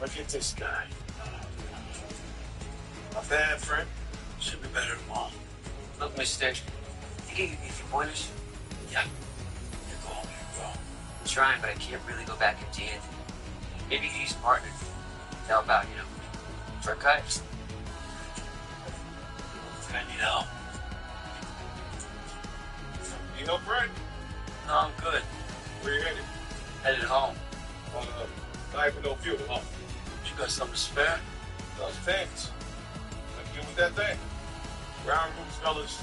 Look at this guy. Not bad, friend. Should be better tomorrow. Look, mister, you can give me a few pointers? Yeah. You go. I'm trying, but I can't really go back empty-handed. Maybe you could use a partner to help out, for a cut. I need help. You know Brent? No, I'm good. Where you headed? Headed home. Not even no fuel, huh? You got something to spare? Those tanks. Let's get with that thing. Ground rules, fellas.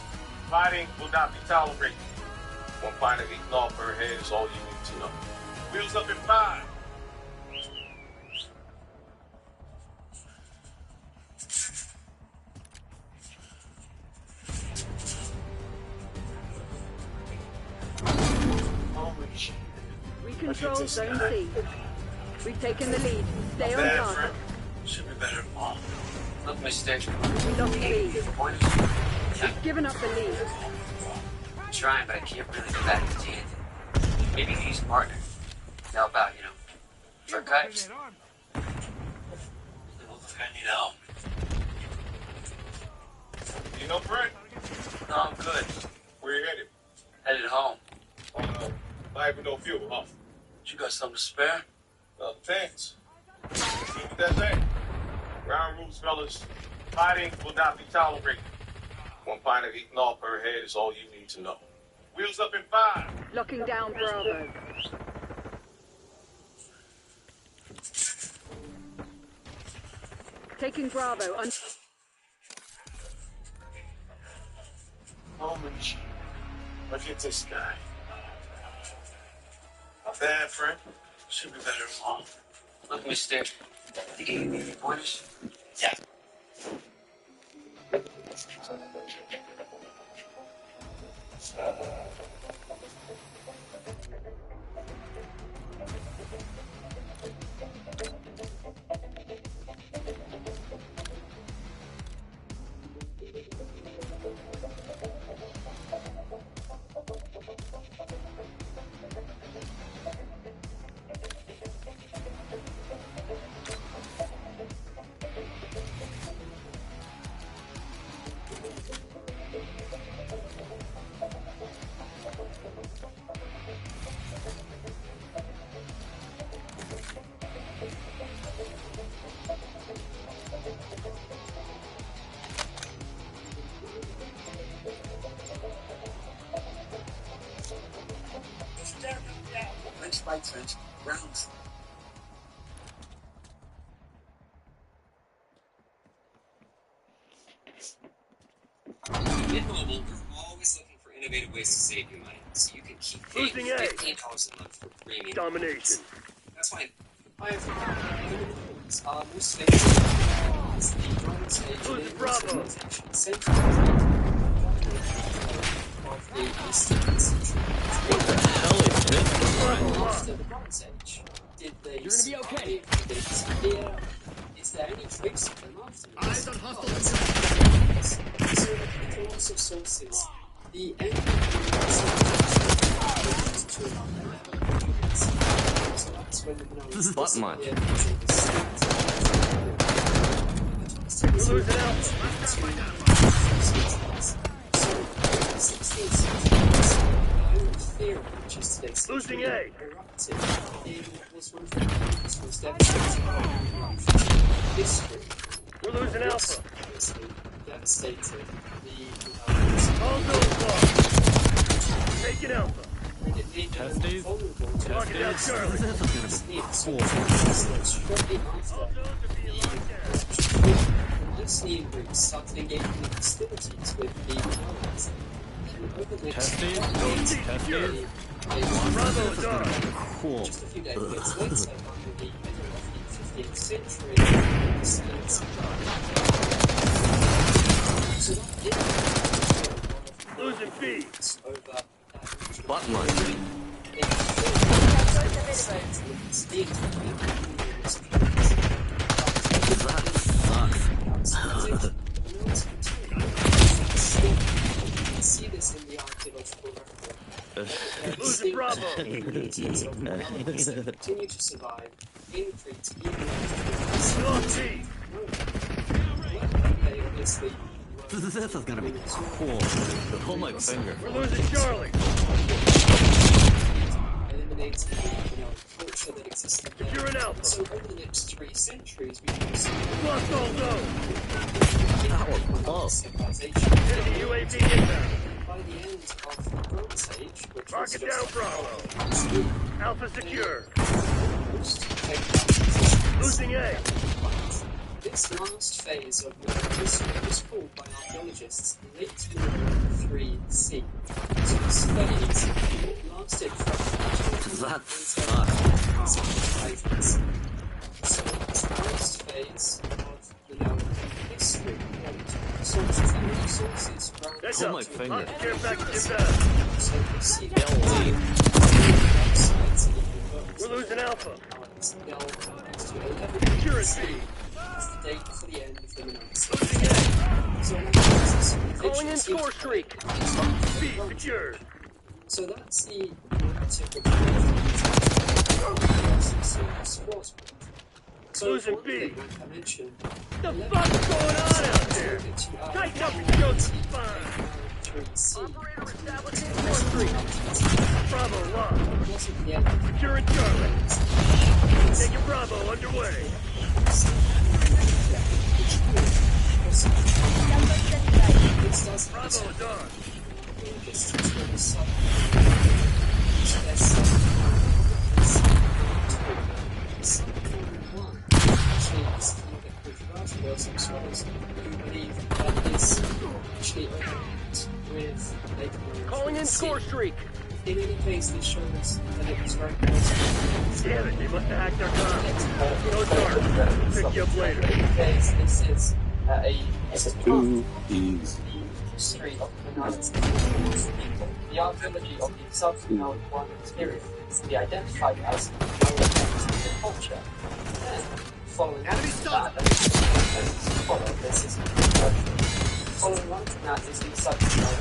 Fighting will not be tolerated. One pint of ethanol per head is all you need to know. Wheels up in 5. Holy shit. We control Zone C. We've taken the lead. Stay on target. Friend. Should be better tomorrow. Look, mister, We lost the lead. pointers? We've given up the lead. I'm trying, but I can't really go back empty-handed. Maybe you could use a partner to help out, for a cut. I need help. You know Brent? No, I'm good. Where you headed? Headed home. Not even no fuel, huh? You got something to spare? Tanks. Let's get with that thing. Ground rules, fellas. Fighting will not be tolerated. One pint of ethanol per head is all you need to know. Wheels up in 5. Locking down Bravo. Taking Bravo. Holy shit. Look at this guy. Not bad, friend. Should be better tomorrow. Look, mister, you can give me a few pointers? Yeah. Trench, rounds. Mint Mobile, we're always looking for innovative ways to save you money, so you can keep paying $15 a month for premium. Domination. That's why I have most things the drone stage and Bravo. central of the Eastern century. What the hell is this? After the Bronze Age, did they You're gonna be okay. Did they disappear? Is there any trace of them after? Eyes on hostile. So, from lots of sources, the end of so that's when the Butt munch. We're losing out. Losing A. We're losing Alpha. Devastated. All goes well. Taking Alpha. Testes? Lock it down, Charlie. Shortly after, Lucian groups started engaging in hostilities with the Italians. Testes? Testes? Bravo, dog. Cool. Just a few decades later, under the middle of the 15th century, the States. So that did Losing B. over Butt munch. See this in the archaeological record. Losing Bravo. Continue to survive in Crete even after Lost B. They obviously This is gonna be cool. Pull my finger. We're losing Charlie. eliminating the culture that existed there. You're an alpha. So over the next 3 centuries, we can see Lost all zone. That was close. civilization. Enemy UAV inbound. By the end of the Bronze Age, which Mark was it just down, Bravo. two Alpha secure. most technological Losing A. This last phase of Middle history was called by archaeologists Late Middle 3C. So this phase lasted from That 1950s. So this last phase of Middle history sources and resources from That's Pull up. my finger. Lock the care package inbound. so you see They'll leave. websites and even We're losing Alpha. delve into 11 Security. is the date for the end of the Minoans. Losing A. So in this Calling in individual score streak. B secured. So that's the narrative of sports. So Losing one B. thing, like I mentioned, The fuck's going on out there? Tighten up your jokes, fine. Operator establishing score streak. Bravo locked. wasn't the end. Securing Charlie. Taking Bravo underway. This does Bravo is on. this is really something. So there's something actually is kind of a bit controversial. There are some scholars who believe that this actually overlapped with Lake Michigan. Calling in score streak. In any case, this shows that it was very close. Damn it, they must have hacked our gun. Go dark. Pick you up later. In any case, this is This is too easy. the history of the Minoans people. The archaeology of the sub-Minoan period is to be identified as Minoan culture. Then, following on from that, following on from that is the sub-Minoan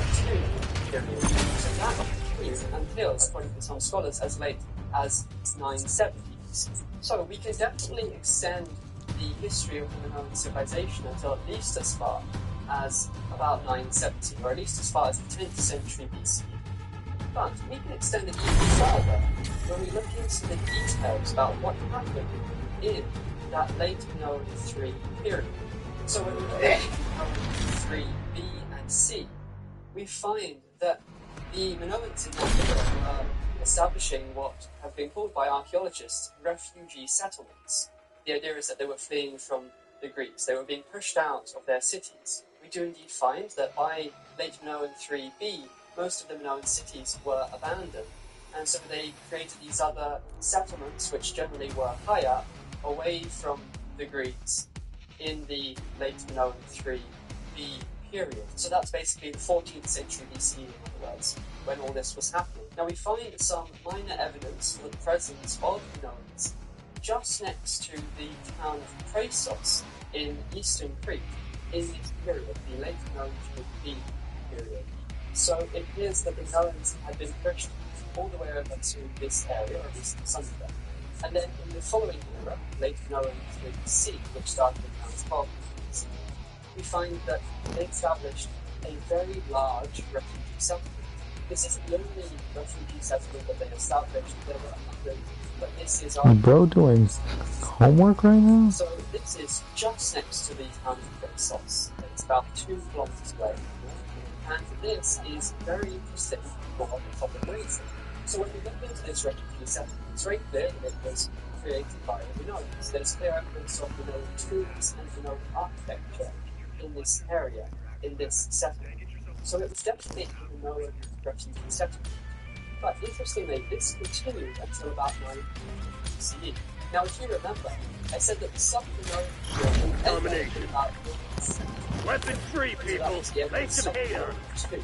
period. So that continues until, according to some scholars, as late as 970s. So we can definitely extend the history of the Minoan civilization until at least as far as about 970, or at least as far as the 10th century BC. But we can extend it even further when we look into the details about what happened in that late Minoan 3 period. So when we look at Minoan 3B and C, we find that the Minoans in that period were establishing what have been called by archaeologists refugee settlements. The idea is that they were fleeing from the Greeks. They were being pushed out of their cities. We do indeed find that by late Minoan 3B, most of the Minoan cities were abandoned. And so they created these other settlements, which generally were higher, away from the Greeks in the late Minoan 3B period. So that's basically the 14th century BC, in other words, when all this was happening. Now we find some minor evidence for the presence of Minoans just next to the town of Praesos in eastern Crete in this period, the late Minoan 3B period. So it appears that the Minoans had been pushed all the way over to this area, or at least some of them. And then in the following era, late Minoan 3C, which started around 12 BC, we find that they established a very large refugee settlement. This isn't the only refugee settlement that they established. There were hundreds, but this is our Bro doing homework right now? So this is just next to the town of Praesos. It's about 2 kilometers away. And this is very interesting for the public reason. So when we look into this refugee settlement, it's very clear that it was created by the Minoans. There's clear evidence of Minoan tombs and Minoan architecture in this area, in this settlement. So it was definitely a Minoan refugee settlement. But interestingly, this continued until about 900 BCE. Now, if you remember, I said that the sub-Minoan period Domination. ended about Weapon free, so that people. was the end of Make the some hate on. sub-Minoan too.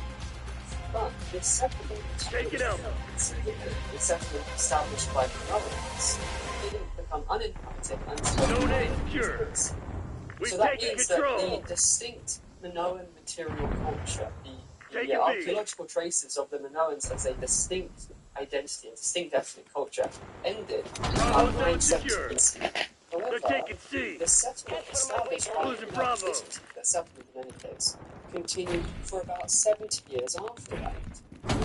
But this settlement, Take it out. the settlement established by the Minoans, didn't become uninhabited until No the name, 900s. sure. We've So that taken means control. that the distinct Minoan material culture, Take the it, archaeological traces of the Minoans as a distinct identity, a distinct ethnic culture, ended in about Bravo zone 970 secure. BC. However, taking C. The settlement established by Losing Bravo. the settlement in any case continued for about 70 years after that.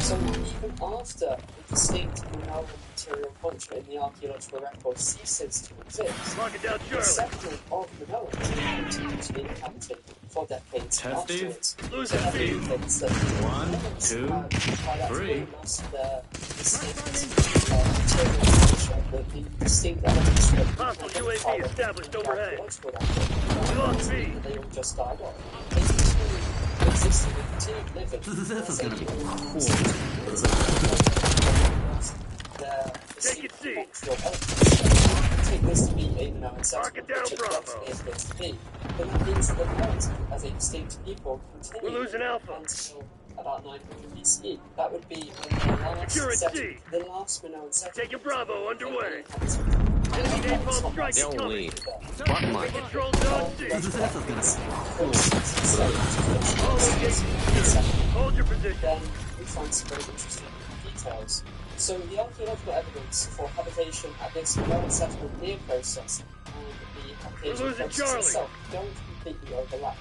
So even after the distinct Minoan material culture in the archaeological record ceases to exist, Lock it down, the Charlie. settlement of Minoans continued to be inhabited for decades Test, Steve. afterwards. Losing So that Steve. indicates that One, Minoans two, have, by that three. time, lost their distinct material culture, the distinct elements that Hostile identify UAV them established in the overhead. archaeological record. Lost B. They all just died off. They continued existing, they continued living. This is gonna be cool. Their Take it, C. cultural elements. Take this to be a Minoan Mark settlement, it down, which it Bravo. definitely appears to be. But that means that the Minoans, as a distinct people, We're continued losing Alpha. until about 900 BCE. That would be when the last Secure at settlement, C. the last Minoan settlement. Taking Bravo underway. Enemy Enemy napalm strike They'll incoming. leave. Fuck my. Control zone C. This is gonna be cool. All locations secure. Hold your position. Then we find some very interesting details. So the archaeological evidence for habitation at this Minoan settlement near process and the habitation losing process Charlie. itself don't completely overlap.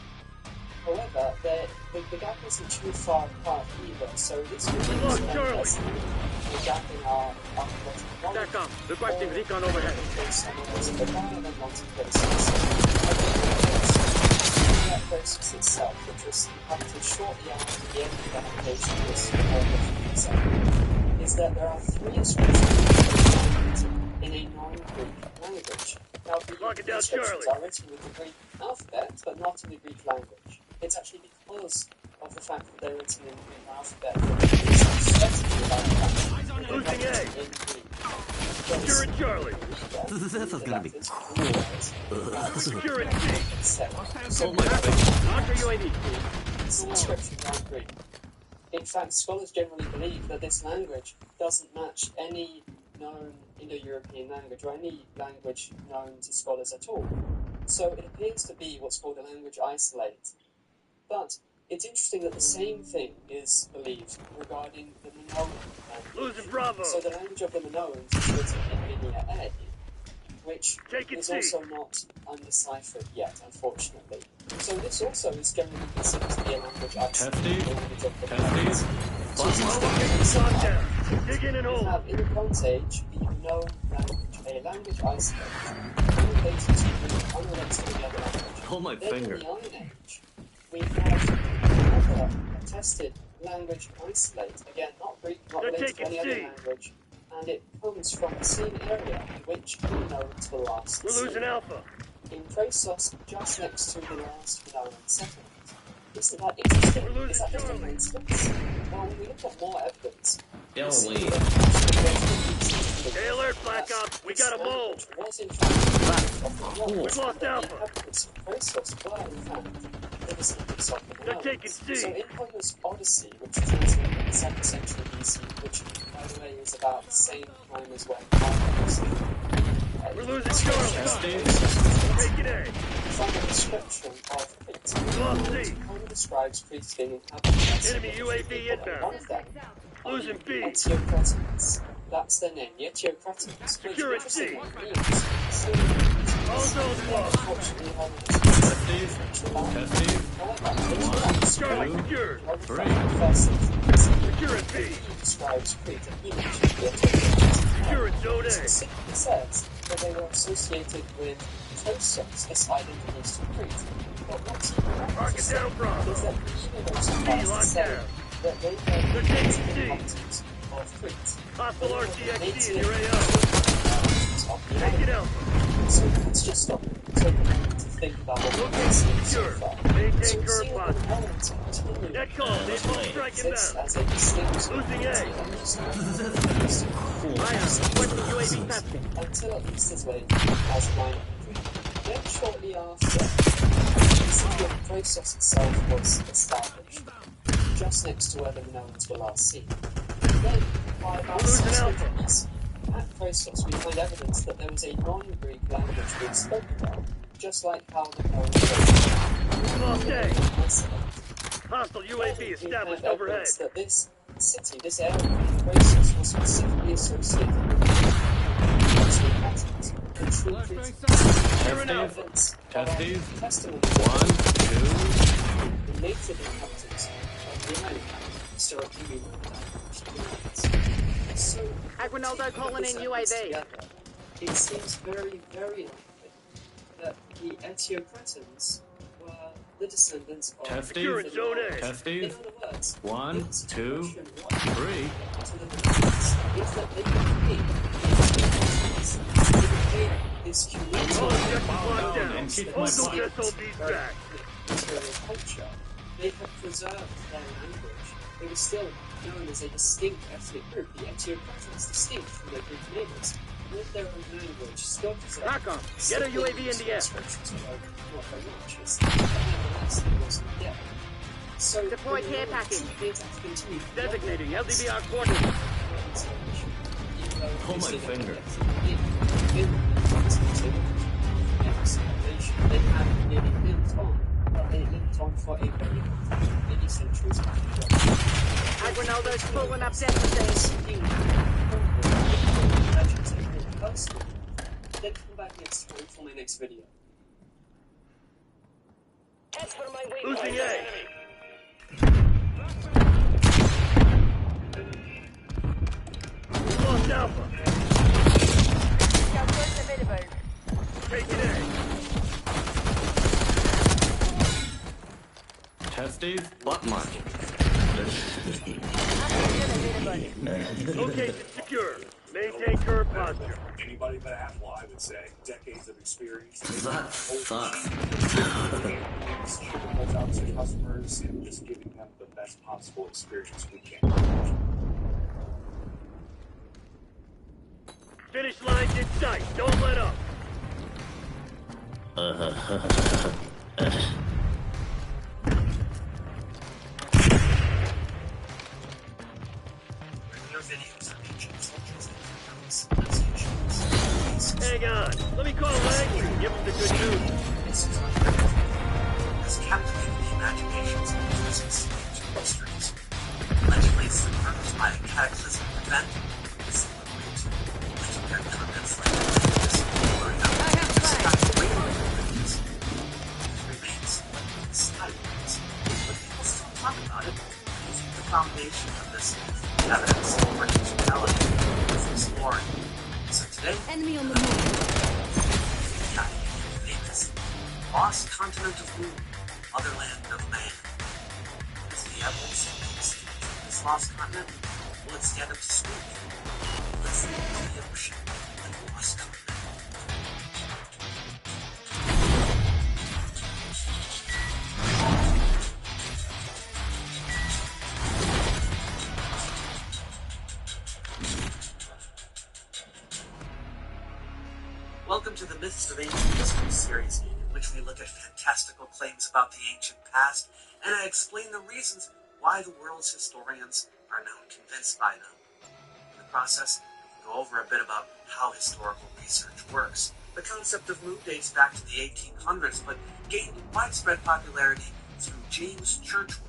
However, the gap isn't too far apart either, so this could be Lost explained Charlie. as the gap in our archaeological knowledge. SATCOM, requesting recon overhead. Based on the ways of the Nile and multi-process. That process itself, which was inhabited shortly after the end of the habitation of this settlement, is that there are 3 inscriptions in a non-Greek language. Now, Lock it the down, inscriptions Charlie. are written with the Greek alphabet, but not in the Greek language. It's actually because of the fact that they're written in the Greek alphabet that it's especially about the fact that they're Losing written A. in Greek. Secure at Charlie. This is gonna be Secure at C. Oh my god. Launcher UAV. It's an inscription in Greek. In fact, scholars generally believe that this language doesn't match any known Indo-European language or any language known to scholars at all. So it appears to be what's called a language isolate. But it's interesting that the same thing is believed regarding the Minoan language. Losing Bravo. So the language of the Minoans is written in Linear A, which Take it, is C. also not undeciphered yet, unfortunately. So this also is generally considered to be a language Testy. language of the Testy. All locations locked down. Dig in and We hold. have in the Bronze Age the known language, a language isolate, unrelated to the unrelated to the other language. Oh my Then finger. in the Iron Age, we have another attested language isolate, again not Greek, not They're related to taking any other C. language, and it comes from the same area in which we know to the last We're losing sea, Alpha. in Prosos, just next to the last Minoan settlement. Isn't that interesting? We're losing Is that just a Charlie. coincidence? Well, when we look at more evidence, They'll we see leave. that actually Stay alert, Black Ops. We got a mole. was in fact We've lost Alpha. The inhabitants of Prosos were in fact the descendants of the They're Minoans. taking C. So in Homer's Odyssey, which was written in the 2nd century BC, which by the way is about the same time as when Homer was We're losing Charlie. Testy. Taking A. we find a description of Crete. Lost C. Homer describes Crete as being inhabited. Enemy UAV One inbound. of them, Losing B. Eteocretans. That's their name, the Eteocretans. Secure at C. Means All zones lost. unfortunately, Homer Testy. Testy. However, Charlie secured. Three. Secure at B. Describes Crete and he mentions the Eteocretans. Secure at Zone A. Specifically says that they were associated with Tosos, this island next to Crete. But what's Mark it down, Bravo. is that the universe B applies to locked say down. that they were They're the taking C. inhabitants of Crete. Hostile RCXD in your AO. Of the Take it island. out. So let's just stop and take a moment to think about what we've Location seen so secure. far. Maintain So current seeing posture. the elements continue Net call. Napalm strike exists inbound. as a distinct Losing A. Cool. Requesting UAV testing. until at least as late as 900. Then shortly after, the city of Prosos itself was established, just next to where the Minoans were last seen. Then, by about We're losing 600 Alpha. BC, at Prosos we find evidence that there was a non-Greek language being spoken there, just like how the Minoans Lost A. were isolated. Hostile UAV We established have overhead. evidence that this city, this area, Prosos, was specifically associated with patterns. the true critics evidence Testes. testimony 1, 2. the native inhabitants of the island historically remained humans. So, Aguinaldo calling in UAV. together, it seems very, very likely that the Etiocretans were the descendants of Testes. You're in zone A. In Testes. other words, 1, the answer to 2, question what 3. to the Nazis is that they became this community All objectives locked down down. and keep my Hostile fire. SOBs back. material culture. They had preserved their language. They were still known as a distinct ethnic group. The Etiocretans, distinct from their Greek neighbors, with their own language, still preserved. Rackham, get a UAV in the air. Instructions were not very much. It's nevertheless, it wasn't there. So Deploy the care Romans package. appear to have continued Designating LDBR coordinates. Pull my finger. They had nearly lived on, but they lived on for a very long time, many centuries back. Aguinaldo's pulling up deficit. Then come back next time for my next video. Losing A. Lost Alpha. Taking A. Testes. Butt mark. Location secure. Maintain current posture. Anybody but Apple, I would say. Decades of experience. That sucks. Shipping out to customers and just giving them the best possible experience we can. Finish line's in sight. Don't let up. Hang on. Let me call Langley and give him the good news. Has captivated the imaginations of musicians to mysteries. Allegedly, it's the purpose by a cataclysmic event is celebrated. Legendary comments like this were now remains silent. But people still talk about it. The foundation of this evidence for reality is exploring. So today, Enemy on the move. famous lost continent of Moon, motherland of man. Is the evidence that we see this lost continent? Will it stand up to scrutiny? Let's look into the ocean and the lost continent. Welcome to the Myths of Ancient History series, in which we look at fantastical claims about the ancient past, and I explain the reasons why the world's historians are now convinced by them. In the process, we go over a bit about how historical research works. The concept of Mu dates back to the 1800s, but gained widespread popularity through James Churchward,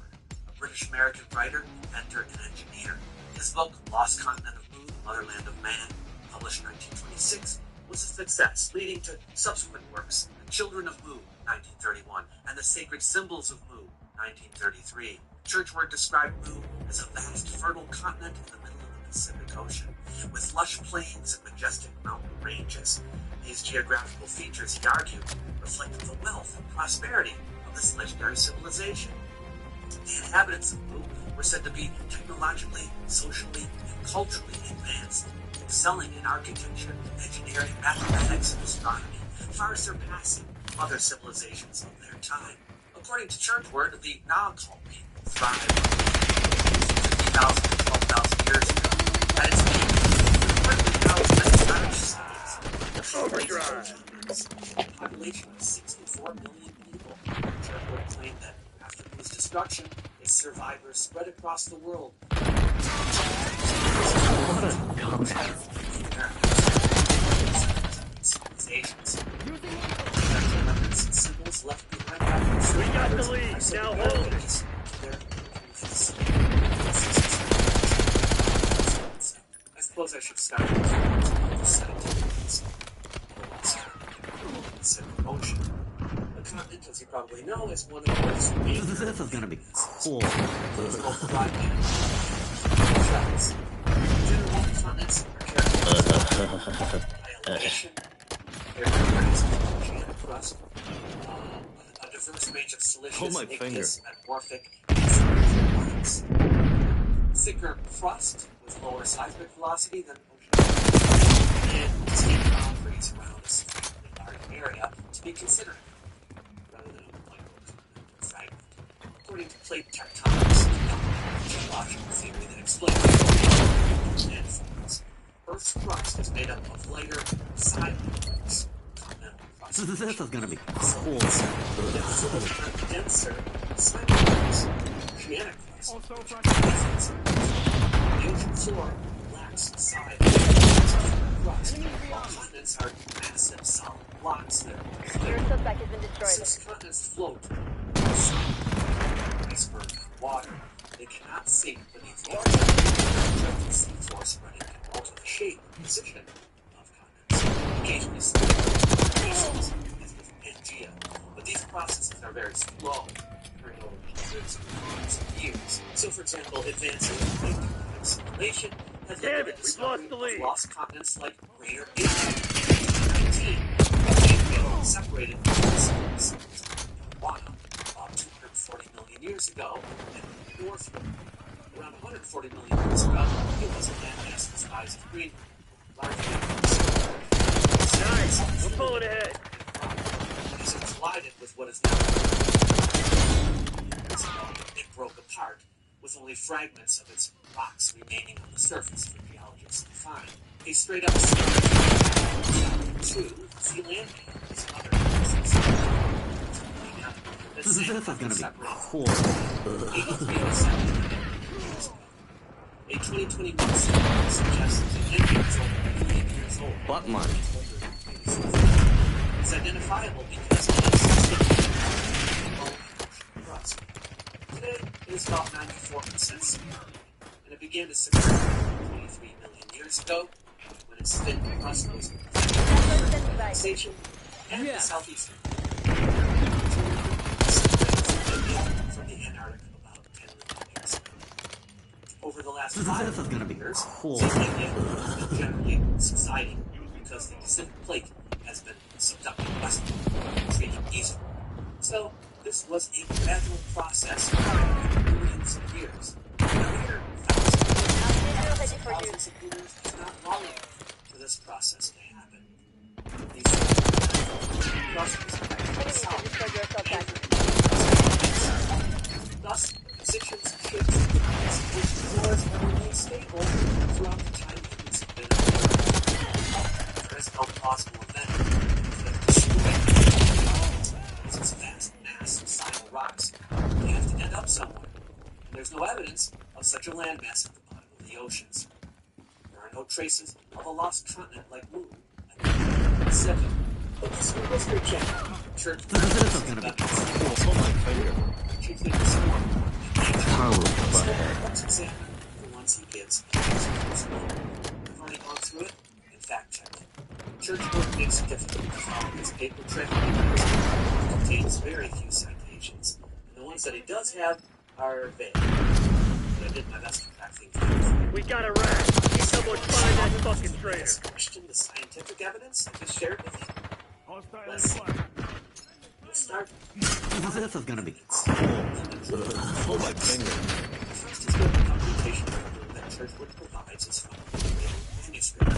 a British-American writer, inventor, and engineer. His book, Lost Continent of Mu, Motherland of Man, published in 1926, was a success, leading to subsequent works, The Children of Mu, 1931, and The Sacred Symbols of Mu, 1933. Churchward described Mu as a vast, fertile continent in the middle of the Pacific Ocean, with lush plains and majestic mountain ranges. These geographical features, he argued, reflected the wealth and prosperity of this legendary civilization. The inhabitants of Mu were said to be technologically, socially, and culturally advanced, excelling in architecture, engineering, mathematics, and astronomy, far surpassing other civilizations of their time. According to Churchward, the Naacal people thrived 50,000 to 12,000 years ago. At its peak, the Berkeley housed many Irish cities. The population of 64 million people. Churchward claimed that after Mu's destruction, its survivors spread across the world. What a dumbass. Civilizations. Symbols left behind by We got the lead. Now hold it. I suppose I should start with ocean. The continent, as you probably know, is one of the Earth's main This is gonna be cool. tracks. Generally, continents are characterized by elevation, characterized by oceanic crust, a diverse range of siliceous, igneous, metamorphic, and submerged rocks. Thicker crust with lower seismic velocity than ocean, and distinct boundaries around a sufficiently large area to be considered rather than a microcontinental fragment. According to plate tectonics, a geological theory that explains landforms, Earth's crust is made up of lighter side layers, continental crust. This is gonna be cool. Denser side layers, oceanic crust. The ocean floor lacks side crust, while continents are massive solid blocks that are Your suspect has been destroyed. Since continents float iceberg on water, they cannot sink beneath the ocean. The sea floor spreading can alter the shape and position of continents. Occasionally, species as with Pangea, but these processes are very slow, occurring over hundreds of years. So, for example, advancing plate tectonic simulation has led to the discovery of lost continents like Greater Asia. 19 separated from the seas Gondwana about 240 million years ago, and northward around 140 million years ago, it was a landmass the size of Greenland, largely Nice! We're pulling ahead! as it collided with what is now it broke apart, with only fragments of its rocks remaining on the surface for geologists to find. A straight-up two sea land is other This is gonna be cool. 83 to 70 years ago. A 2021 study suggests that the engine is over 3 years old. Butt money. It's identifiable because of its crust. Today, it is about 94% similar, and it began to submerge 23 million years ago when its thin crust was sensation and the southeastern from the Antarctic about 10 million years ago. Over the last 5 years, cool. India has been generally subsiding because the Pacific Plate has been subducted westward, retreating eastward. So, this was a gradual process for millions of years. Here, thousands of years is not long enough for this process to happen. These clusters are south. Thus, positions shift which floors have remained stable throughout the time humans have been on. There is no plausible event that destroyed this vast mass of sidle rocks. They have to end up somewhere. And there's no evidence of such a landmass at the bottom of the oceans. There are no traces of a lost continent like Moon. 7. But this history check. Church This is gonna be cool. Oh my finger. chiefly this one. Power butthead. Let's examine the ones he gives. I've already gone through it and fact-checked it. Church work makes it difficult to follow his paper trail because he contains very few citations, and the ones that he does have are vague. But I did my best to crack things down. We got a rat! Need someone find that fucking traitor! Let's question the scientific evidence I just shared with you. Let's start. This is gonna be cool. Oh my finger. First is the documentation that Churchwood provides is from the manuscript.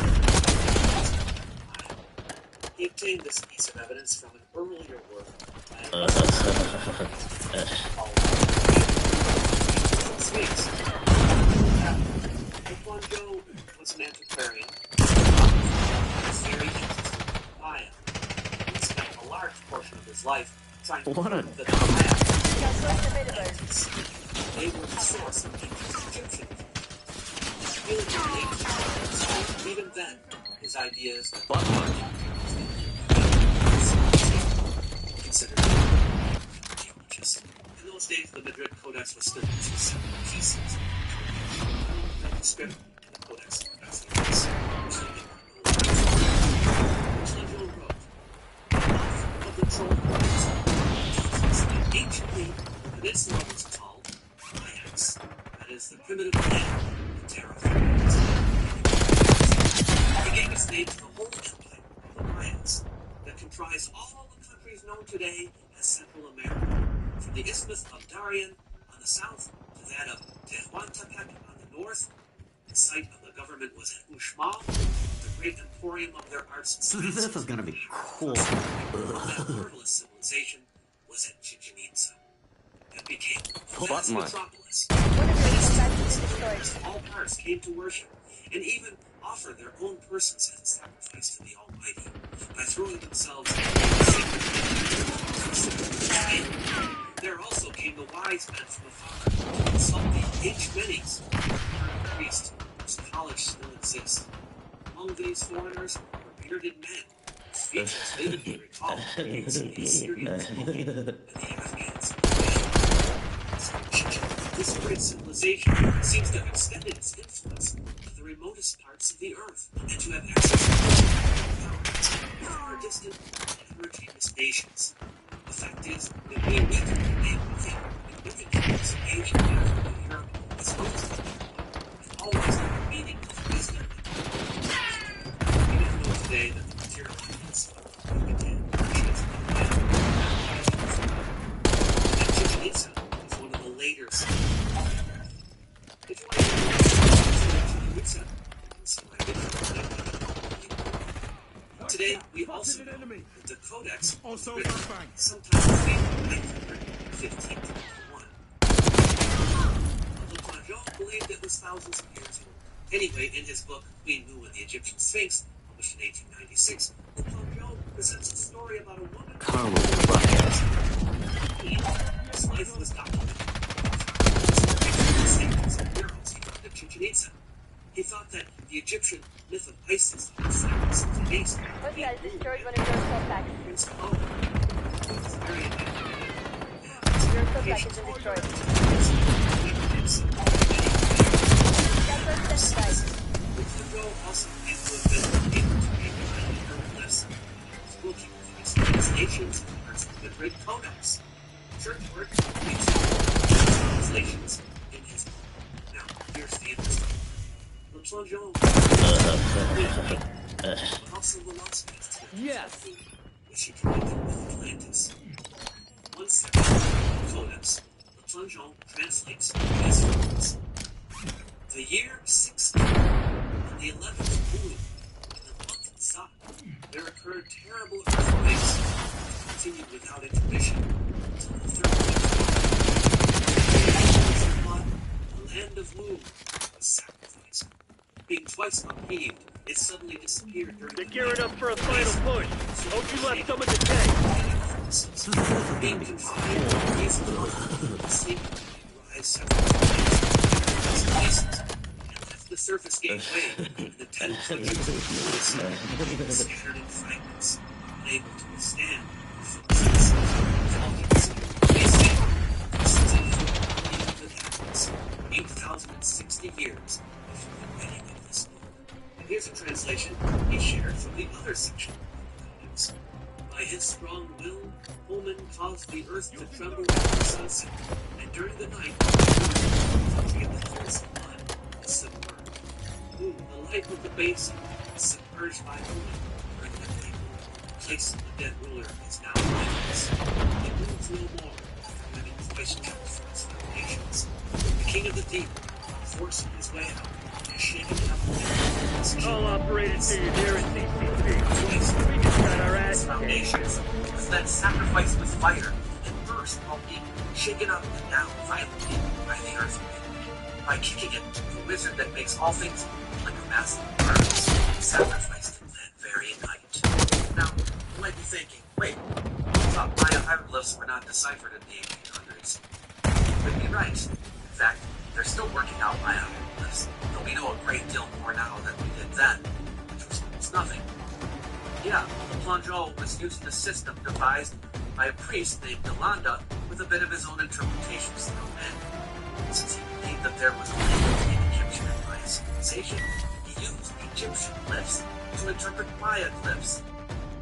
He obtained this piece of evidence from an earlier work by Sphinx. Taekwondo was an antiquarian. Very interested in Maya. He spent a large portion of his life trying to prove that the Maya they were the source of ancient Egyptian. Even then, his ideas considered religious. In those days, the Madrid Codex was split into 7 pieces. The manuscript and the Codex Michelangelo wrote, is the primitive land of Terra Firma. He gave its name to the whole empire of the Mayas that comprised all the countries known today as Central America, from the Isthmus of Darien on the south to that of Tehuantepec on the north. The site of the government was at Uxmal, the great emporium of their arts and sciences. This is gonna be cool. That marvelous civilization was at Chichen Itza. That became the vast metropolis. All parts came to worship, and even offered their own persons as a sacrifice to the Almighty by throwing themselves into the sacred. There also came the wise men from afar to consult the H-Menes, priest whose college still exists. Among these foreigners were bearded men whose features vividly recall the Assyrians and the Afghans. This great civilization seems to have extended its influence to the remotest parts of the earth, and to have access to far distant and heterogeneous nations. The fact is that we need to name nothing in Wickedness, Asia, Africa, Europe, as well as the people, and always have the meaning of wisdom and knowledge. We don't know today that the material evidence of Yucatan sheds light on Chichen Itza is one of the later cities. If you want to know Chichen Itza, today, we also know that the Codex was written sometime between 915 to 1. Le Plongeon believed it was thousands of years old. Anyway, in his book Queen Mu and the Egyptian Sphinx, published in 1896, Le Plongeon presents a story about a woman whose life was documented. He found at Chichen Itza. He thought that the Egyptian myth of Isis had sacrificed to Ace. What has destroyed one of your Codex? Your Codex has been destroyed. Luxembourg also claimed to have been able to make glyphs. He was working with the Islamic nations and parts of the Great Codex. Church work leads to translations in his book. Now, here's the interesting. Le Plongeon, but also the lost past, Yes. which he connected with Atlantis. One section of the Codex, Le Plongeon translates as follows. The year 60, on the 11th moon, in the month of Sa, there occurred terrible earthquakes that continued without intermission until the 3rd month. The land of Mu was sacrificed. Being twice upheaved, it suddenly disappeared during They're the gearing night. up for a final push. Hope you left some in the tank. Being confined to these the sleeping rise several times and left the surface gave way, and the 10 countries of the scattered in fragments, unable to withstand the forces of Vulcans. The captains, 8,060 years before the wedding of this world. And here's a translation he shared from the other section of the Codex. By his strong will, Holman caused the earth to tremble at the sunset, and during the night, the country of the hills of blood was submerged. Mu, the life of the basin, was submerged by Holman during the night. The place of the dead ruler is now lifeless. It moves no more after having twice jumped from its foundations. The king of the deep, forcing his way out, has shaken it up with All operated to your nearest CCP. We just got our ass foundations was then sacrificed with fire and burst while being shaken up and down violently by the earthquake. By kicking it, the wizard that makes all things like a massive burns sacrificed him that very night. Now, you might be thinking, wait, I thought Maya hieroglyphs were not deciphered in the 1800s. You could be right. In fact, they're still working out Maya hieroglyphs, though we know a great deal more now than we did then, which was almost nothing. Yeah, Le Plongeon was using a system devised by a priest named Yolanda with a bit of his own interpretations thrown in. Since he believed that there was a link between Egyptian and Maya civilization, he used Egyptian glyphs to interpret Maya glyphs.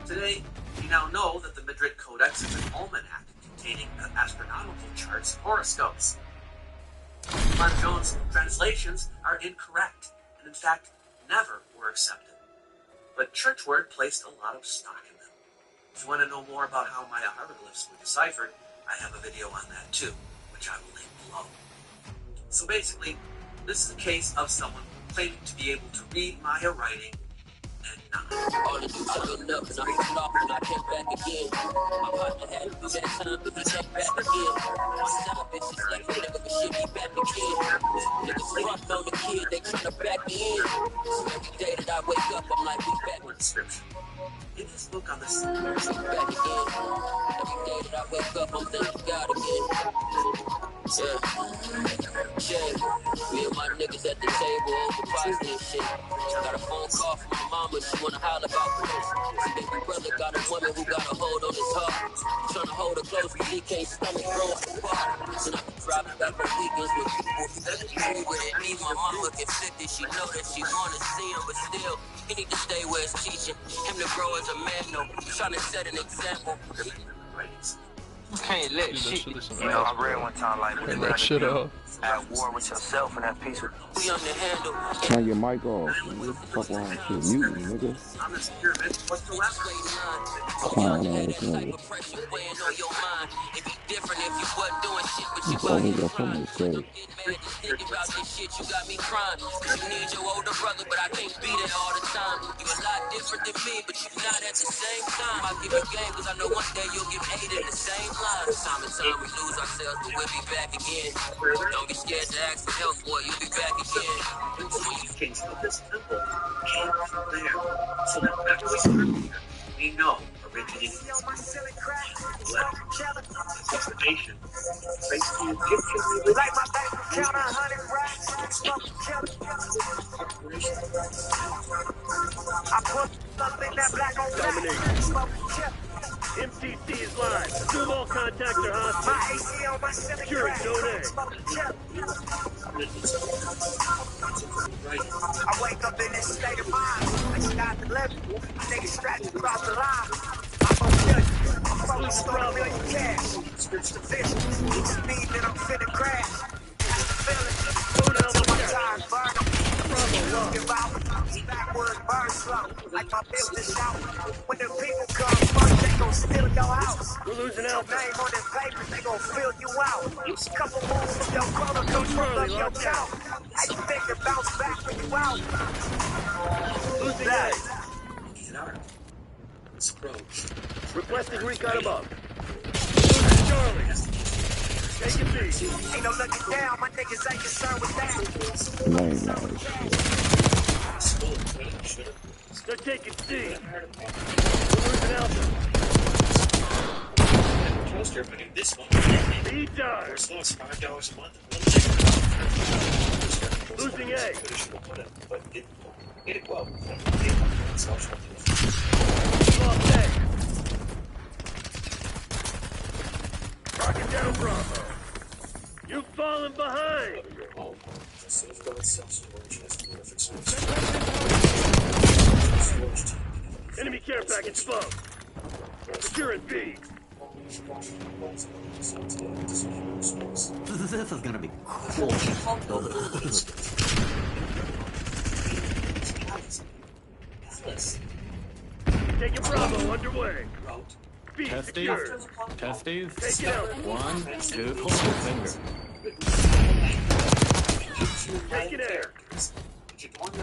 Today, we now know that the Madrid Codex is an almanac containing astronomical charts and horoscopes. Lepon Jones' translations are incorrect, and in fact, never were accepted. But Churchward placed a lot of stock in them. If you want to know more about how Maya hieroglyphs were deciphered, I have a video on that too, which I will link below. So basically, this is a case of someone claiming to be able to read Maya writing and not. All the dudes are good enough, and I moved off and I came back again. My partner had to do that time, but he came back again. My son bitches like a nigga, but shit, he back again. Niggas front on the kid, they tryna back me in. So every day that I wake up, I'm like, we back. Description. In his book on this, back again. Every day that I wake up, I'm thanking God again. Yeah, me and my niggas at the table over pasta and shit. Got a phone call from my mama, she wanna holler about Chris. Baby brother got a woman who got a hold on his heart. Tryna hold her close, but he can't stomach grow up apart. So I can drop it back on weekends with people who agree with it. Me, my mama get 50, she know that she wanna see him, but still, he need to stay where it's teaching him to grow as a man, no, trying to set an example. Can't let shit. You know, I read one time like, Turn that shit off. at war with yourself and at peace with. We on the handle. Turn your mic off. What the fuck wrong with you? Mute me, nigga. on this pyramid was the left. Clown ass nigga. It's only got something to say. About this shit, you got me crying. You need your older brother, but I can't be there all the time. You a lot different than me, but you not at the same time. I give you game, cause I know one day you'll give 8 in the same line. Time and time we lose ourselves, but we'll be back again. Don't be scared to ask for help, boy, you'll be back again. The communications of this temple came from there. So that whenever we come here, we know originating from the left. Information traced to Egyptian religion. Like my bank account, 100 racks. I put something that black on black. MCC is live. Assume all contacts are hostile. My AC on my ceiling Securing crack. zone A. I wake up in this state of mind. Like Scott the Levy. Niggas strapped across the line. I'm on judge. I'm focused on $1 million cash. Switch the vision. Each speed that I'm finna crash. That's the feeling. Till my tires burn them. Give out. Backward burn slow. Like my business out. When the people come first, they gon' steal your house. We're losing Your Alpha. name on that paper, they gon' fill you out. Couple moves from your brother, come from up your count. How you think to bounce back when you out? Losing A. In art, Scrooge. Requesting recon above. Losing Charlie. Take a beat. Ain't no looking down, my niggas ain't concerned with that. Lame ass shit. They're taking C. We're losing Alpha. Toaster, but in this one, Lead time. first loss $5 a month. Losing A. But it well. Lost A. Rocket down Bravo. You've fallen behind. Safeguard self-storage has terrific Enemy care package foe. Securing B. This is gonna be cool. Taking Bravo underway. B secured. Testes. Take it out. 1, 2, pull my finger. Taking air.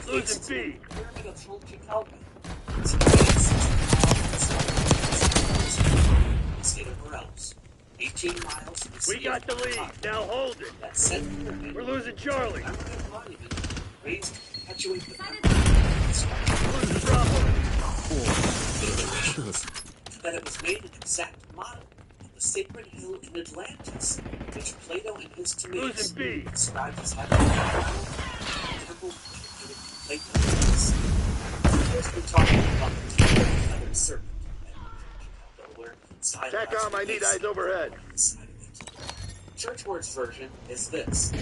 Losing B. We got the lead. Now hold it. We're losing Charlie. Losing Bravo. That it was made an exact model of the sacred hill in Atlantis, which Plato and his Timaeus Losing B. described as having a temple Plato. First, we're talking about the feathered serpent. TACOM, I need eyes overhead. Churchward's version is this. The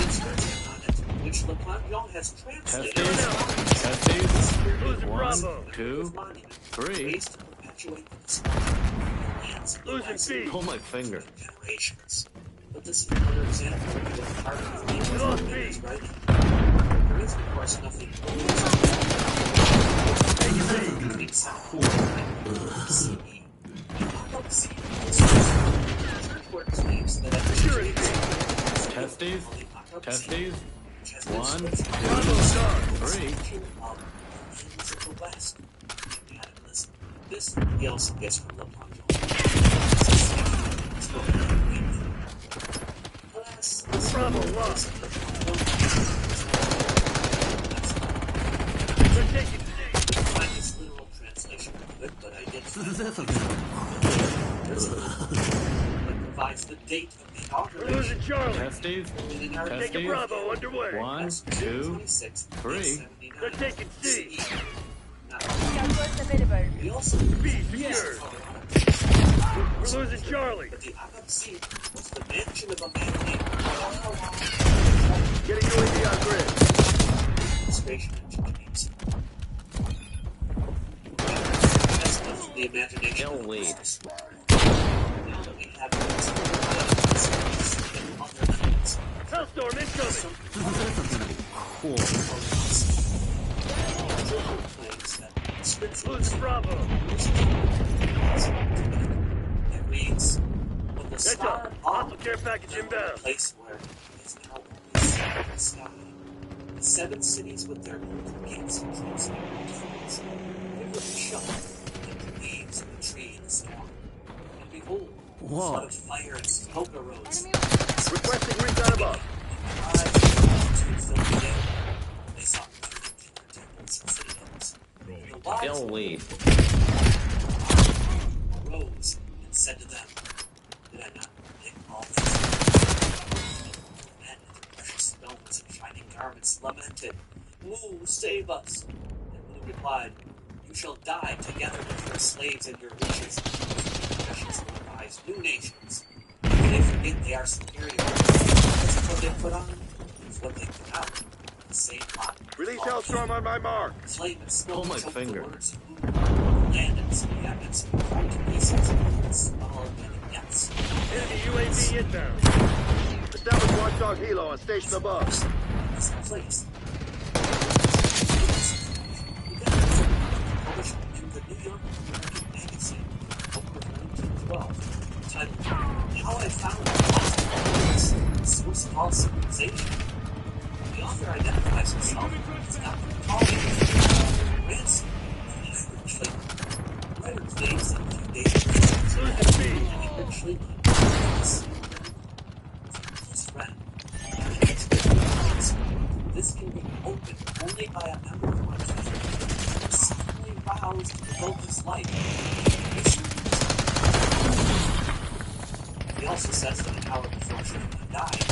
inscription on it, which Lepon has translated Testes. Losing 1, Bravo. 2, 3. ways to perpetuate the Losing B. Pull my finger. generations. But this is another example of what part of the nature is writing. There is, of course, nothing between 700 CE and about CE. Churchward claims that at the Testes? Testes? 1, 2, 3. Of the West. Listen, this he also gets from Lepanto. Bravo, lost. Find this literal translation of it, but I did find it provides the date of the inauguration. We're losing Charlie. Testes? Taking Bravo underway. 1, 2, 3. They're taking C. We also B secured. We're losing Charlie. But the Agamsi was the mansion of a man named Getting UAV on grid. Administration engineers. That's not the imagination. Don't wait. Now that we have these other things. Hellstorm incoming. Cool. Losing Bravo. It reads, when the Heads star up. Hostile care package inbound. place where it is now only the sky. The 7 cities with their gates and transparent doors, vividly shut, like the leaves of a tree in a storm. And behold, a flood of fire and smoke arose. Requesting recon above. They saw temples and citadels. The lives Don't wait. arose and said to them, did I not pick all these men with precious stones and shining garments lamented, who save us? And Lou replied, you shall die together with your slaves and your riches. Precious will rise new nations. And they forget they are superior. That's what they put on, is what they put out. The same lot. Release Hellstorm on my mark. Flame and smoke Pull my choked finger. The words. Land and sea cabinets right to pieces. Small and yes. Enemy UAV inbound. Establish watchdog helo on station above. This place. Published in the New York American Magazine, October 1912, titled "How I Found a Source of All Civilization." The author identifies himself as Dr. Paul Ransom, the writer claims that a few days ago, Schliemann was his friend. This can be opened only by a member of my family who suddenly vows to devote his life. He also says that an hour before Schliemann died,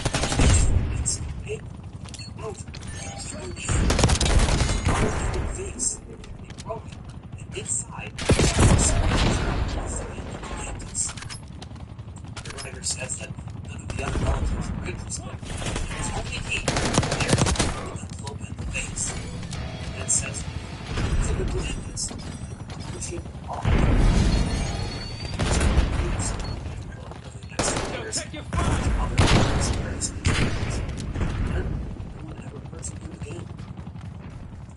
he made some paper and wrote through the face. He wrote it, and inside, Atlantis. The writer says that none of the other relatives were interested. There's only 8 there with a cloak in the face. And it says, to the Atlantis, pushing off. Check your phone!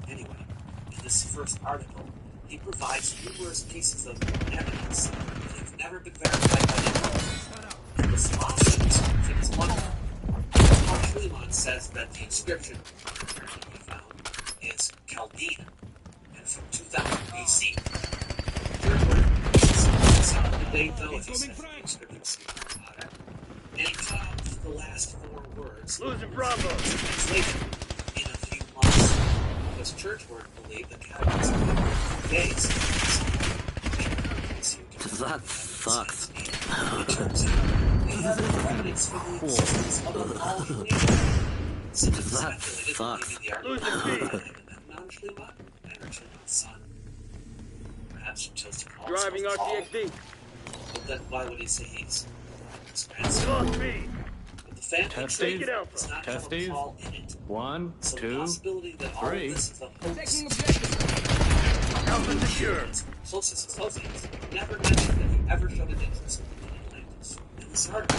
Anyway, in this first article, he provides numerous pieces of evidence that have never been verified by anyone. The response is wonderful. Paul Schliemann says that the inscription he found is Chaldean and from 2000 BC. It's not up to date though, as he says the inscription about it. And he cut off the last 4 words. Losing Bravo. Translation in a few months. Because Churchward believed that cabinets would be days. That sucks. It turns out they have evidence for the existence of a all-human. Since it's speculated that maybe the argument non-Schliemann and Schliemann's son. Perhaps he chose to call Driving RTXD. But then why would he say he's his grandson? Lost me. But the family Testes? does not have a Testes? call in it. 1, So the 2, possibility that all of 3. this is a hoax. Alpha secure. Closest associates never mentioned that he ever showed an interest in Atlantis. In this article,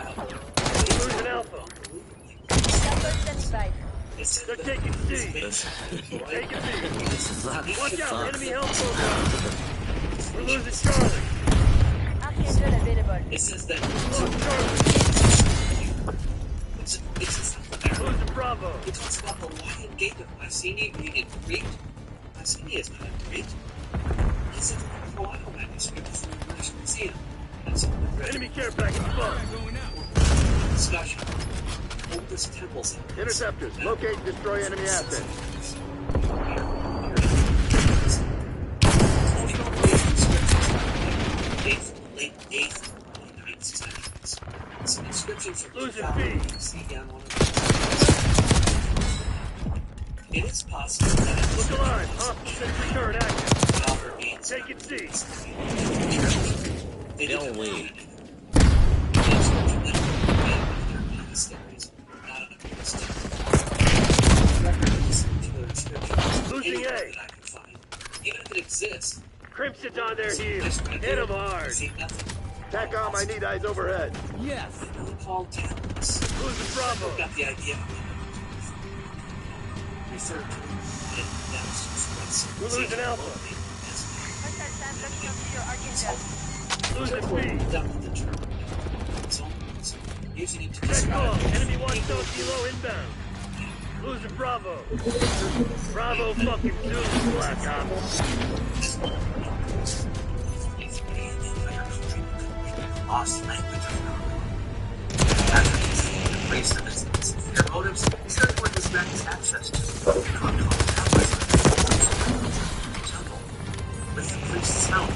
Losing Alpha. They're taking C. Taking B. Watch out, enemy health program. We're losing Charlie. It says that Losing Bravo. it talks about the Lion Gate of Mycenae being in Crete. Mycenae is not in Crete. This is a Croano manuscript from the British Museum. That's all the Enemy care package spotted. discussion. Oldest temples in Interceptors, locate and destroy enemy assets. Late 8th and 9th centuries. Some inscriptions are Losing B. see down one of them. It is possible that it was Look alive. Hostile sentry turret active. Valor means Taking C. they They'll didn't wait. Losing A. Even if it exists, Crimson's on their heels. Hit them hard. see nothing. TACOM, I need eyes overhead. Yes. Called tablets. Losing Bravo. Got the idea. Refer to it. We're losing Alpha. Losing B. Using it to Check describe call. Enemy 1 kilo inbound. Losing Bravo. Bravo fucking Zulu, Black Ops. Lost language of race of their motives, Skirtwood has granted access to the temple with the priest's help,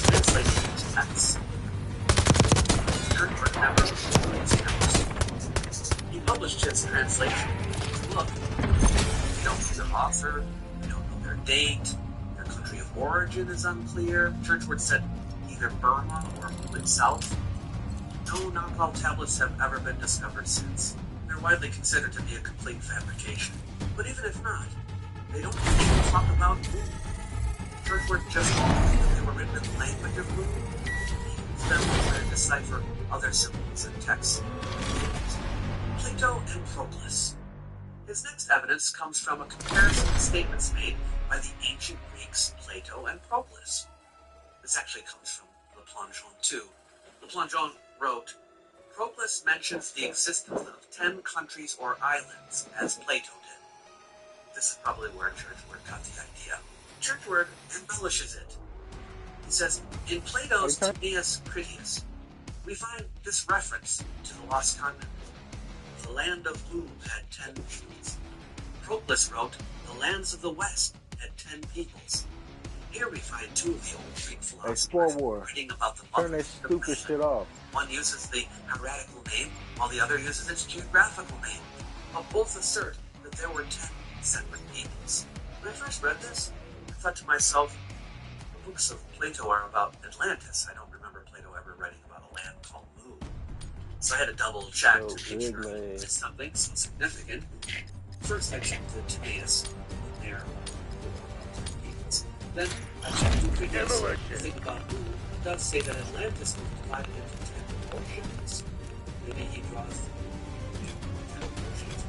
translated into text. Skirtwood never he published his translation. Look, we don't know their author, we don't know their date, their country of origin is unclear. Churchward said either Burma or Moving South. No knockoff tablets have ever been discovered since. They're widely considered to be a complete fabrication. But even if not, they don't even talk about Mu. Churchward just told me that they were written in the language of Mu. He used them to decipher other symbols and texts. Plato and Proclus. His next evidence comes from a comparison of statements made by the ancient Greeks Plato and Proclus. This actually comes from Le Plongeon too. Le Plongeon wrote, Proclus mentions the existence of 10 countries or islands, as Plato did. This is probably where Churchward got the idea. Churchward embellishes it. He says, in Plato's Timaeus Critias, we find this reference to the lost continent. The land of Lugh had 10 peoples. Proclus wrote, the lands of the west had 10 peoples. Here we find two of the old Greek philosophers writing about the Turn that stupid shit off. One uses the heretical name, while the other uses its geographical name. But both assert that there were 10 separate peoples. When I first read this, I thought to myself, the books of Plato are about Atlantis. I don't remember Plato ever writing about a land called Mu. So I had to double check to make sure it was something so significant. First I checked the Timaeus, there. Then I checked the Critias. The thing about Mu, it does say that Atlantis was divided into 10 oceans. Maybe he draws 10 oceans.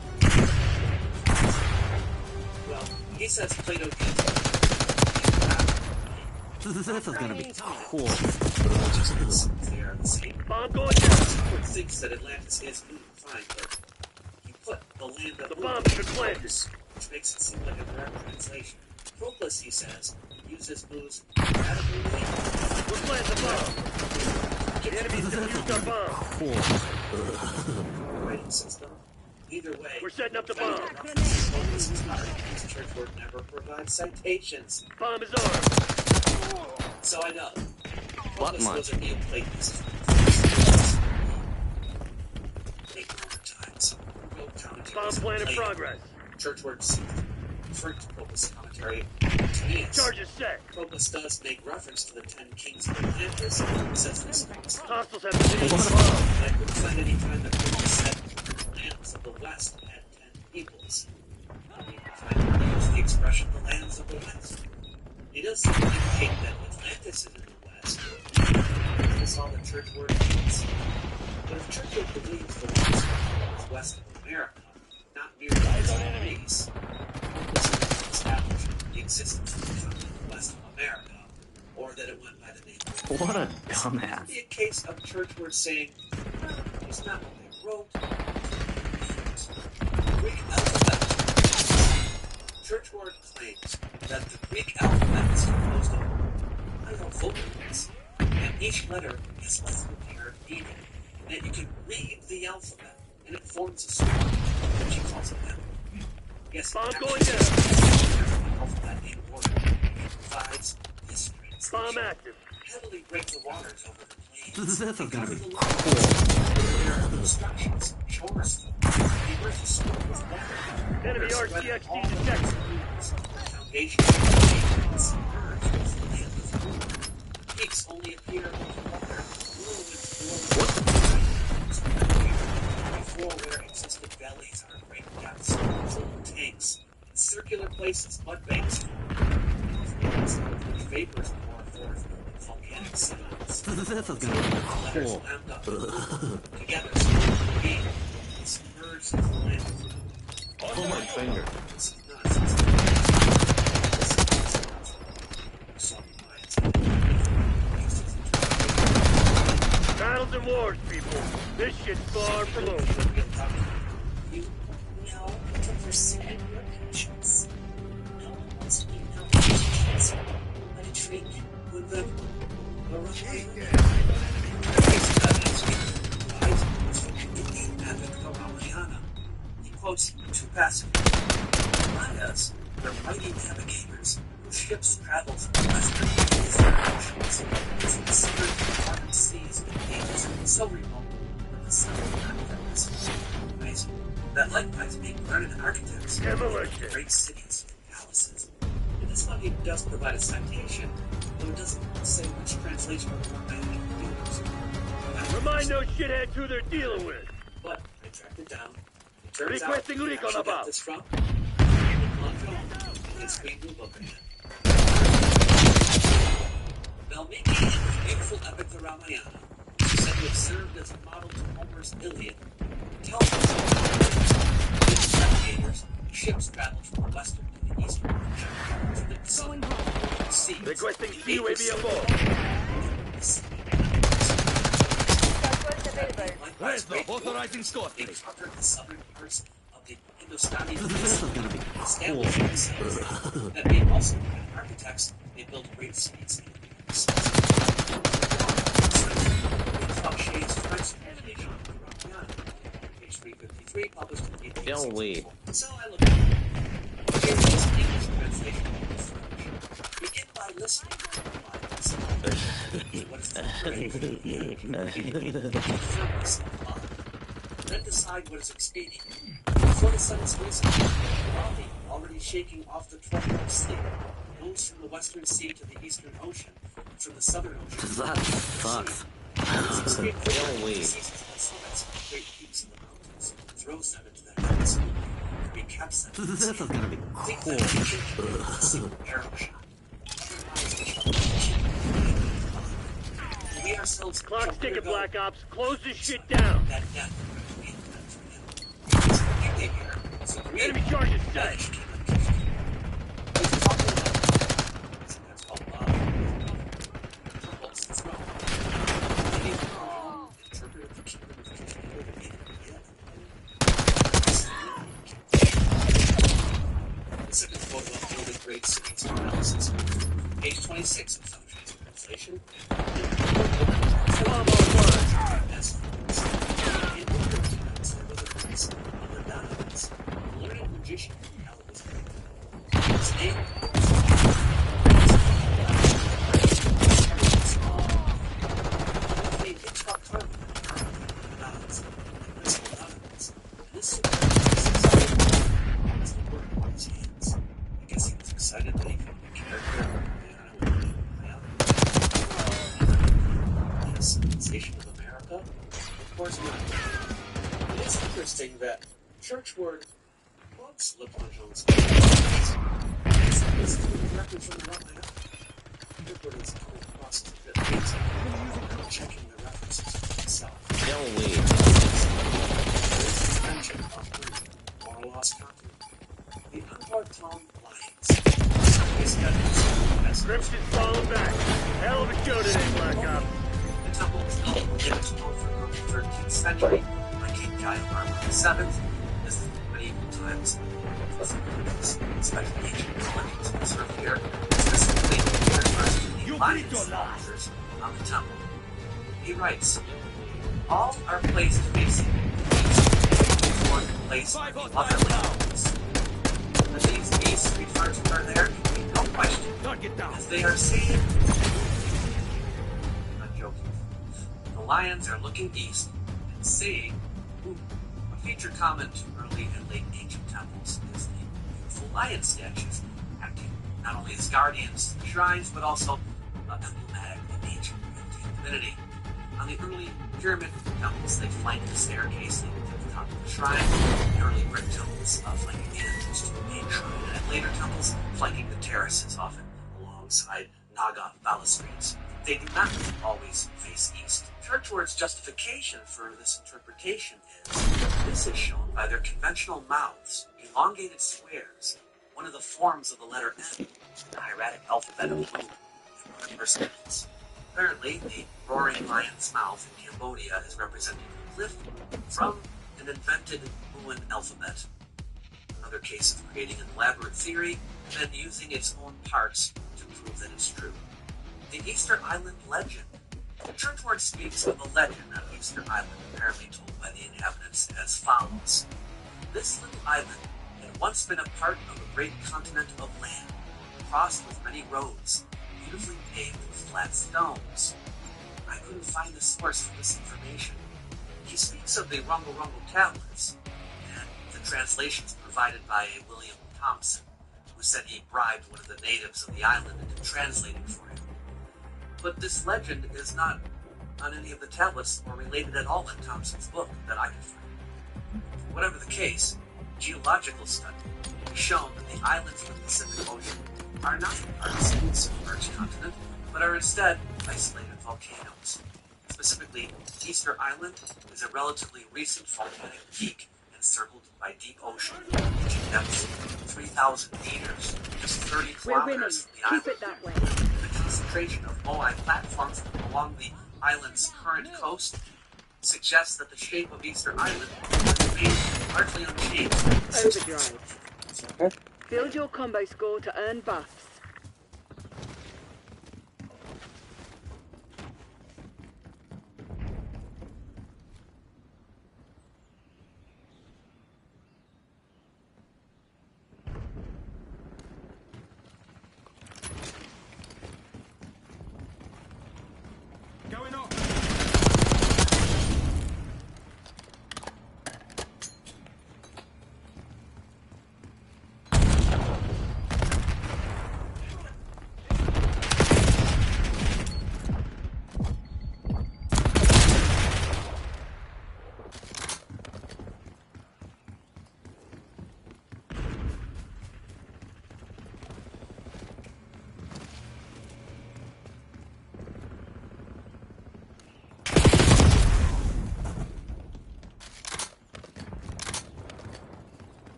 Well, he says Plato did. This is gonna be cool. They are the same. Bomb going down. One thinks that Atlantis is Mu, fine, but you put the land of The Mu bomb should plant it. which makes it seem like a direct translation. Proclus, he says, uses Mu's radical name. We'll plant the bomb. The enemy's defused our bomb. Writing system. Either way, We're setting up the bomb. Proclus is not because Churchward never provides citations. Bomb is armed. So I know. What Proclus much? was a Neoplatist. Take longer times. Bomb plan in progress. Churchward's referring to Proclus' commentary. Timaeus. Charges set. Proclus does make reference to the 10 kings of Atlantis and says this. Hostiles have seized the bomb. I couldn't find any time that Proclus said the lands of the West had 10 peoples. I find him to use the expression the lands of the West. He does seem to indicate that Atlantis is in the West. this all that Churchward means? But if Churchward believes the world is west of America, not merely as a base, this is establish the existence of the continent west of America, or that it went by the name. What a This dumbass. would be a case of Churchward saying, "No, it's not what they wrote." Greek alphabet. Churchward claims that the Greek alphabet is composed of hieroglyphs, and each letter has less than a pair of meaning, and that you can read the alphabet, and it forms a story, which he calls a mem. Yes, Bomb actually, going down. the alphabet in order. It provides history. Bomb active. Heavily break the waters over the plains. This is gonna be Cover the cool. land. There are obstructions, shores, the earth is stored with water. Enemy Waters spread RCXD all over detected. the plains. Foundations of nations submerged with the land of war. Peaks only appear when the water before where existed valleys are great depths, full of tanks, in circular places, mud banks, which vapors pour forth in volcanic sounds. This is gonna be Letters cool. wound up together, so being submerged in the land. Oh my finger. This is nuts. Battles and wars, people. This shit's far from over. You know to pursue your passions. No one wants to be known as passions, but a treat with them. He quotes two passages. Mayas were mighty navigators whose ships traveled from the western and eastern oceans, using the secret dark seas and ages so remote that the sun would not purpose. Amazing. That likewise being learned architects Demolition. great cities and palaces. And this one he does provide a citation, though it doesn't say which translation of the word management used. Remind those shitheads who they're dealing with. But I tracked it down. It turns Requesting out he recon actually got about. this from his screen blue book again. Valmiki, in the beautiful epic The Ramayana, said to have served as a model to Homer's Iliad, tells us that navigators, ships traveled from the western to the eastern ocean, to the southern seas. Requesting UAV aboard. Where's the authorizing score? They covered the southern parts of the Hindustani This is gonna be cool. that being also architects, they built great cities and Fauchet's French translation of the Ramayana, page 353, published in 1864. Don't leave. So I looked at it. Here's his English translation of the French. Begin by listening to the Bibles. What is then decide what is expedient. Before the sun is risen, Raleigh, already shaking off the 12-month sleep, moves from the western sea to the eastern ocean, and from the southern ocean to the That sucks. Don't leave. seizes the summits of the great peaks in the mountains, throws them into the heavens, and recaps them. This is gonna be Think cool. that a single arrow shot. We ourselves Clock's ticking, Black Ops. Close this shit down. that death would be for him. It's here. So the Enemy charges set. Great cities and analysis. Page 26 of some translation. Learned magician Elvis. His name excited that he could be a character. The civilization of America? Of course not. It is interesting that Churchward quotes Le Plongeon's this is directly from the Ramayana. Churchward is coming across as a bit lazy. checking the references for himself. Don't wait. There is the invention of Blue, or a lost continent. The Unborn Lions. His schedules. Crimson's falling back. Hell of a show today, Black Ops. The temple was built from the 13th century by King Jayapatha VII. This is medieval times. Especially ancient colonies preserved here, specifically refers to the lions officers on the temple. He writes, all are placed facing east toward the place of the other lands. When these beasts refer to her there, can be no question, as they are seen. I'm not joking. The lions are looking east and seeing. A feature common to early and late ancient temples is the beautiful lion statues, acting not only as guardians to the shrines, but also emblematic of ancient divinity. On the early pyramid temples, they flanked the staircase leading to the top of the shrine. The early brick temples flanking the entrance to the main shrine, and at later temples flanking the terraces, often alongside Naga balustrades. They do not always face east. Churchward's justification for this interpretation is this is shown by their conventional mouths, elongated squares, one of the forms of the letter N, the hieratic alphabet of Blue, in modern personnels. Apparently, the roaring lion's mouth in Cambodia is representing a cliff from an invented Muan alphabet. Another case of creating an elaborate theory and then using its own parts to prove that it's true. The Easter Island legend. The Churchward speaks of a legend of Easter Island apparently told by the inhabitants as follows. This little island had once been a part of a great continent of land, crossed with many roads, beautifully paved with flat stones. I couldn't find the source for this information. He speaks of the Rumble Rumble tablets, and the translations provided by William Thompson, who said he bribed one of the natives of the island into translating for him. But this legend is not on any of the tablets or related at all in Thompson's book that I could find. Whatever the case, geological study has shown that the islands of the Pacific Ocean are not parts of the submerged continent, but are instead isolated volcanoes. Specifically, Easter Island is a relatively recent volcanic peak encircled by deep ocean, reaching depths of 3,000 meters, just 30 kilometers from the island. Keep it that way. The concentration of moai platforms along the island's current coast suggests that the shape of Easter Island remains largely unchanged. Overdrive. Build your combo score to earn buffs. Going on.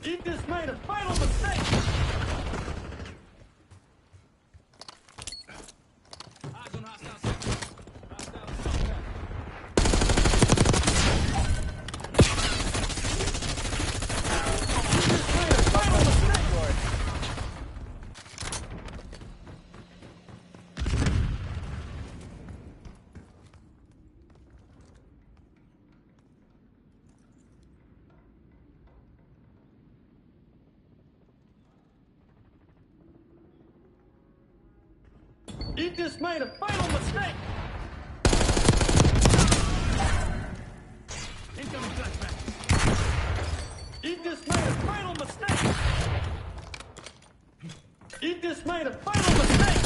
You just made a fatal mistake! You just made a fatal mistake! Incoming flashback! You just made a fatal mistake! You just made made a fatal mistake!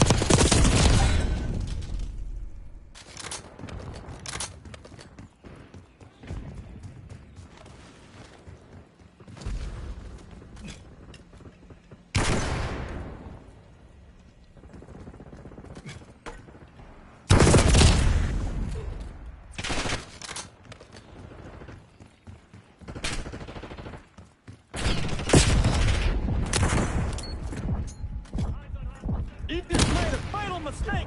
You just made a fatal mistake! You just made a fatal mistake!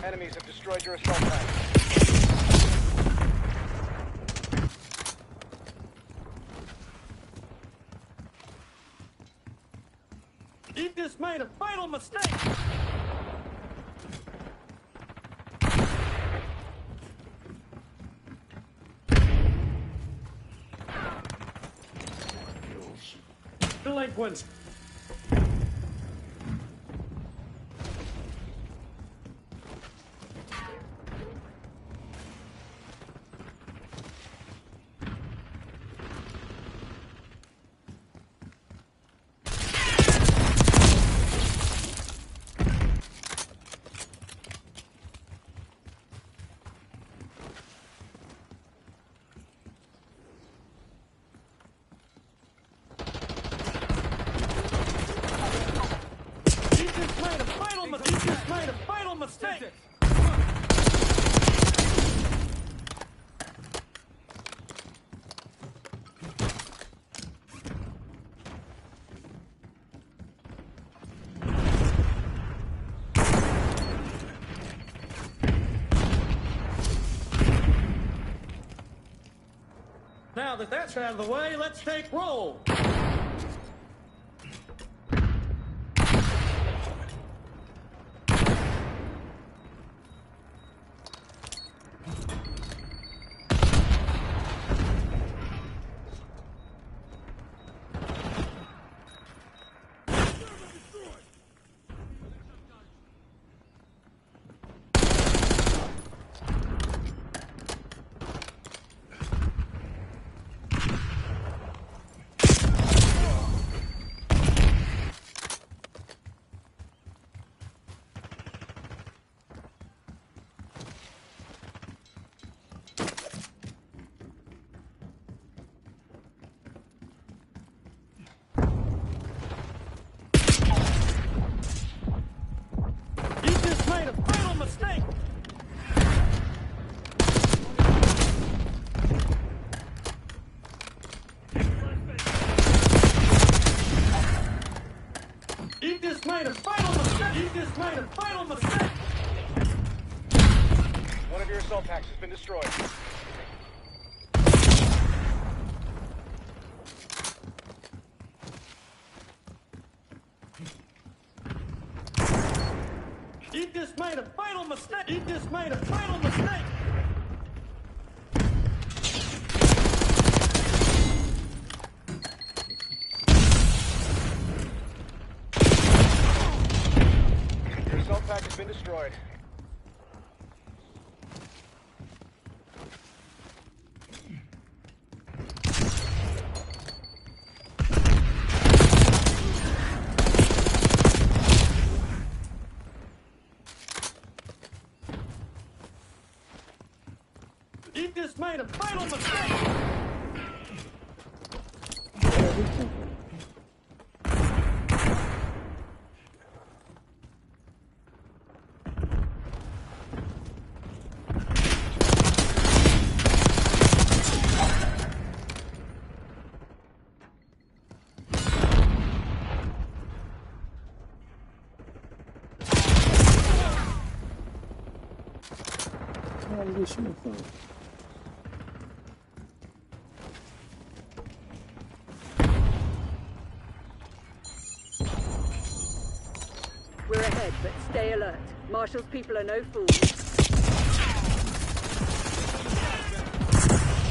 Enemies have destroyed your assault tank. You just made a fatal mistake! Delinquent! Mistake! Now that that's out of the way, let's take roll. made a fatal mistake! You just made a fatal mistake! One of your assault packs has been destroyed. You just made a fatal mistake! You just made a fatal mistake! Your assault pack has been destroyed. Why are you shooting from? We're ahead, but stay alert. Marshall's people are no fools.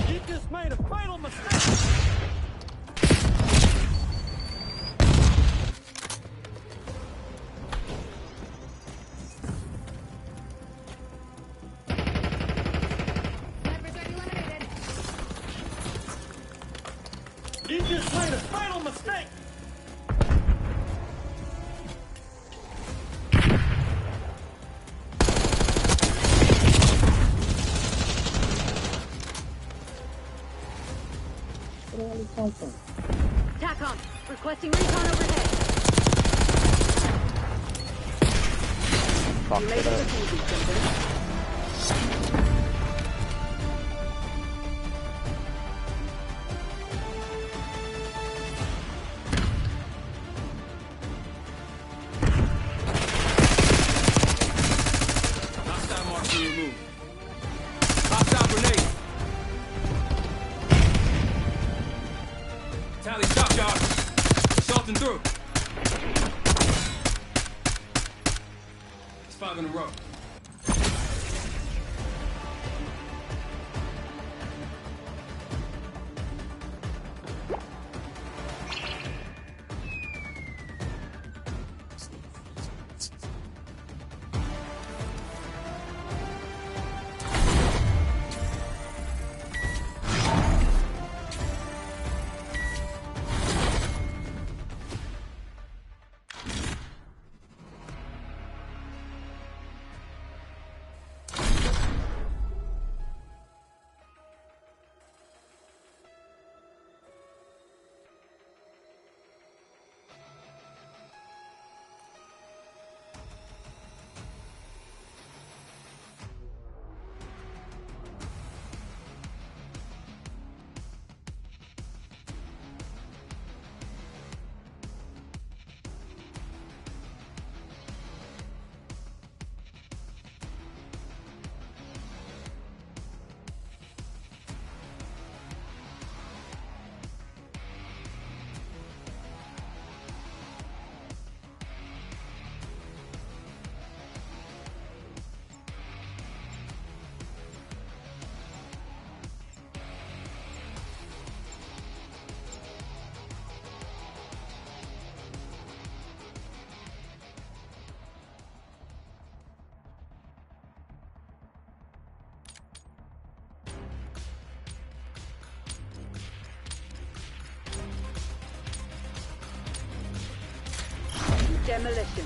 You just made a fatal mistake! You just made a fatal mistake! TACOM, requesting recon overhead. You made it look easy, Simpson. Hostile marker removed. Hostile grenade. Tally, stop, y'all. Assaulting through. It's 5 in a row. Demolition.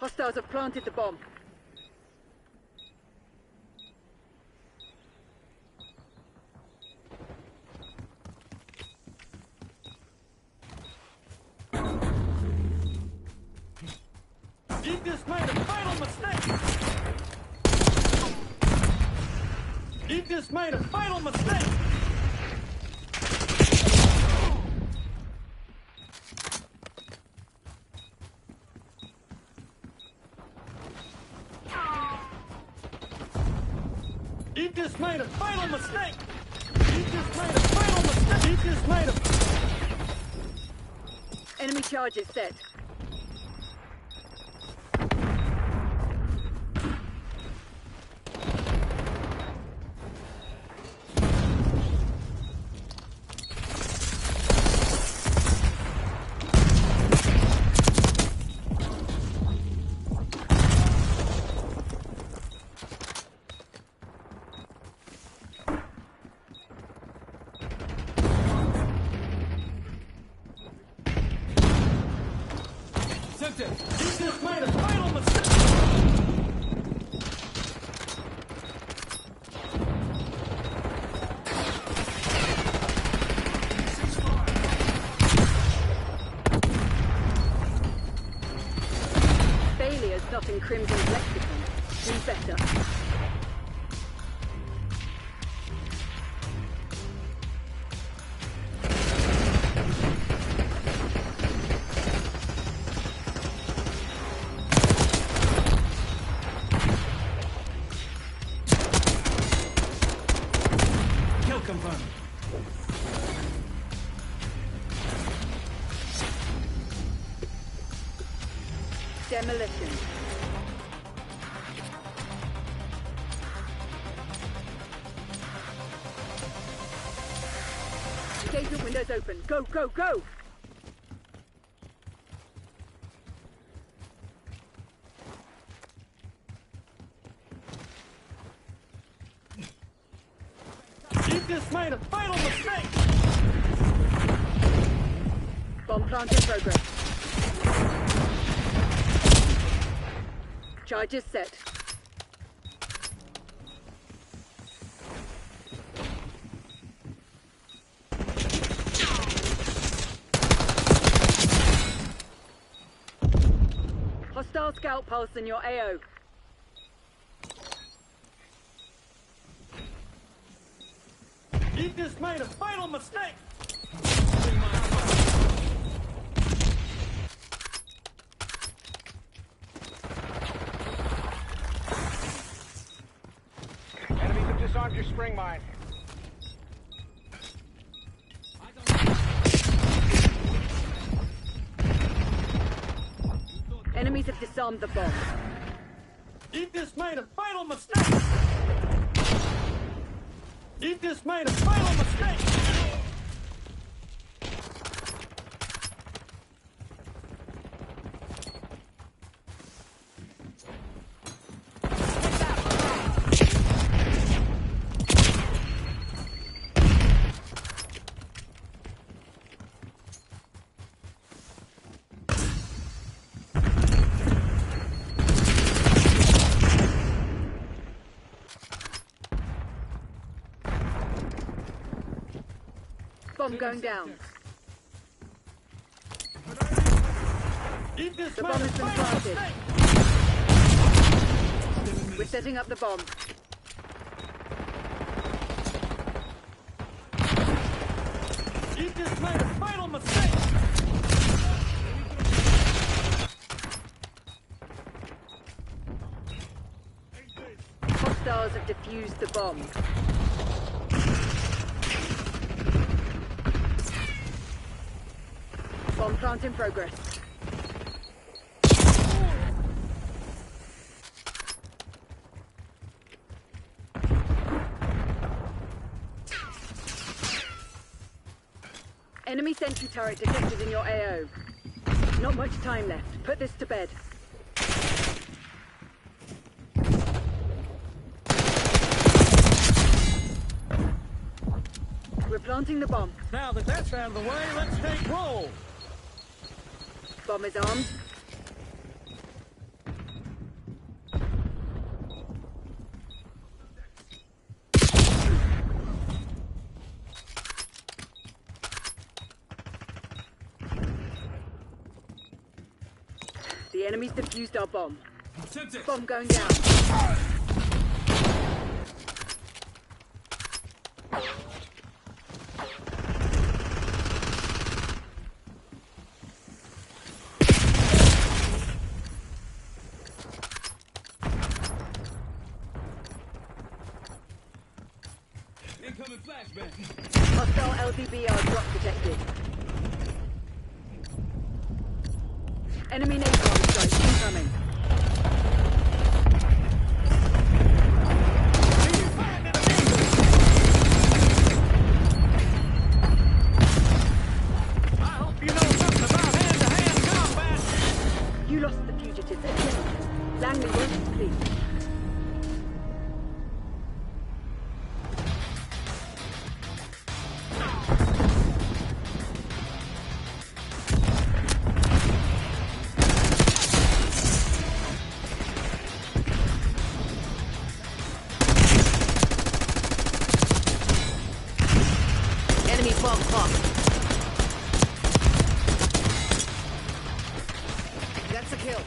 Hostiles have planted the bomb. You just made a fatal mistake! You just made a fatal mistake! You just made a fatal mistake! You just made a fatal mistake! You just made a... Enemy charges set. Do better. Kill confirmed. Demolition. Engagement windows open. Go, go, go! You just made a fatal mistake! Bomb plant in progress. Charges set. Hostile scout pulse in your AO. You just made a fatal mistake! Enemies have disarmed your spring mine. Enemies have disarmed the bomb. You just made a fatal mistake! You just made a fatal mistake! Bomb going down. The bomb has been planted. We're setting up the bomb. You just made a fatal mistake! Hostiles have defused the bomb. Bomb plant in progress. Enemy sentry turret detected in your AO. Not much time left. Put this to bed. We're planting the bomb. Now that that's out of the way, let's take roll! Bomb is armed. The enemy's defused our bomb. Bomb going down. Incoming flashbang! Hostile LDBR drop detected. Enemy napalm strike incoming. I hope you know something about hand-to-hand combat! You lost the fugitives again. Langley won't be pleased. Enemy bomb clock. That's a kill.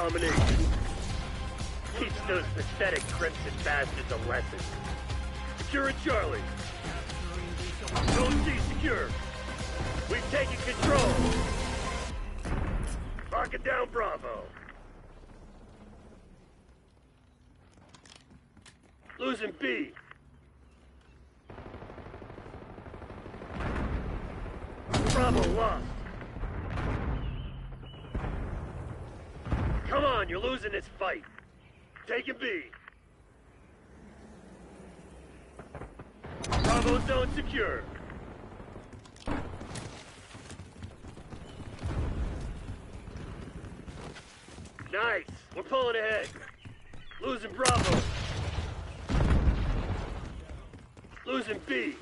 domination. Teach those pathetic Crimson bastards a lesson. Securing Charlie. Zone C secure. We've taken control. Locking down Bravo. Losing B. Bravo lost. Come on, you're losing this fight. Taking B. Bravo zone secure. Nice. We're pulling ahead. Losing Bravo. Losing B.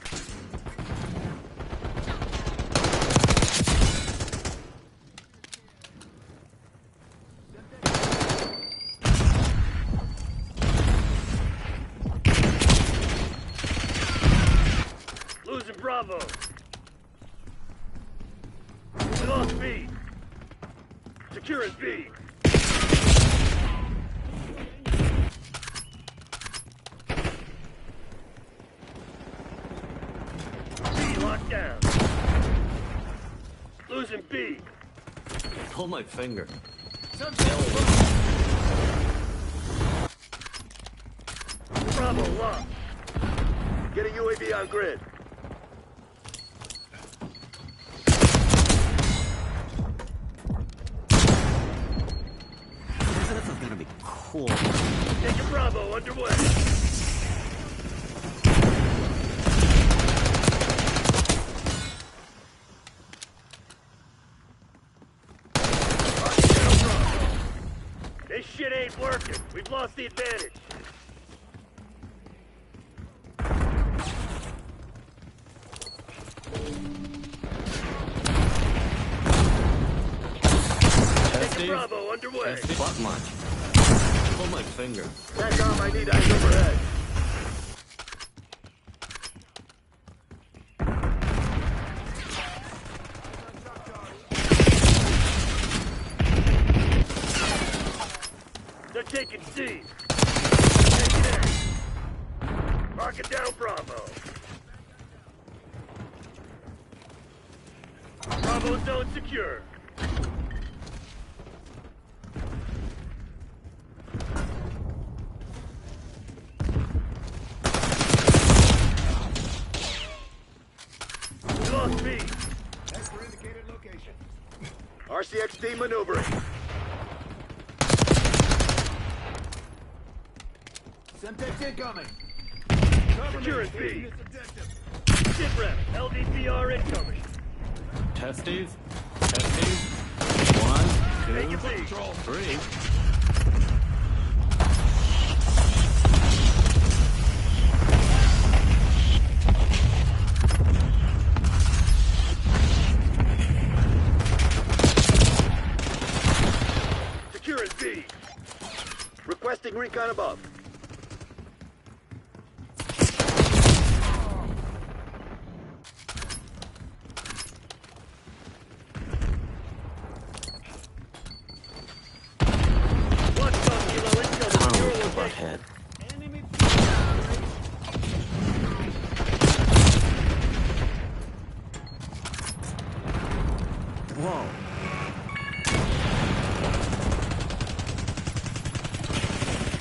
Losing Bravo. We lost B. Securing B. B locked down. Losing B. Pull my finger. Bravo locked. Get a UAV on grid. This is gonna be cool. Taking Bravo underway. This shit ain't working. We've lost the advantage. Taking Bravo underway. Fuck much. Pull my finger. Back on, I need eyes overhead. They're taking C. Taking A. Marking down Bravo. Bravo zone secure. We lost B. That's for indicated location. RCXD maneuvering. Semtex incoming. Securing B. Sit rep. LDPR incoming. Testes. Testes. 1, 2, Taking B. 3. Securing B. Requesting recon above. Head. Whoa.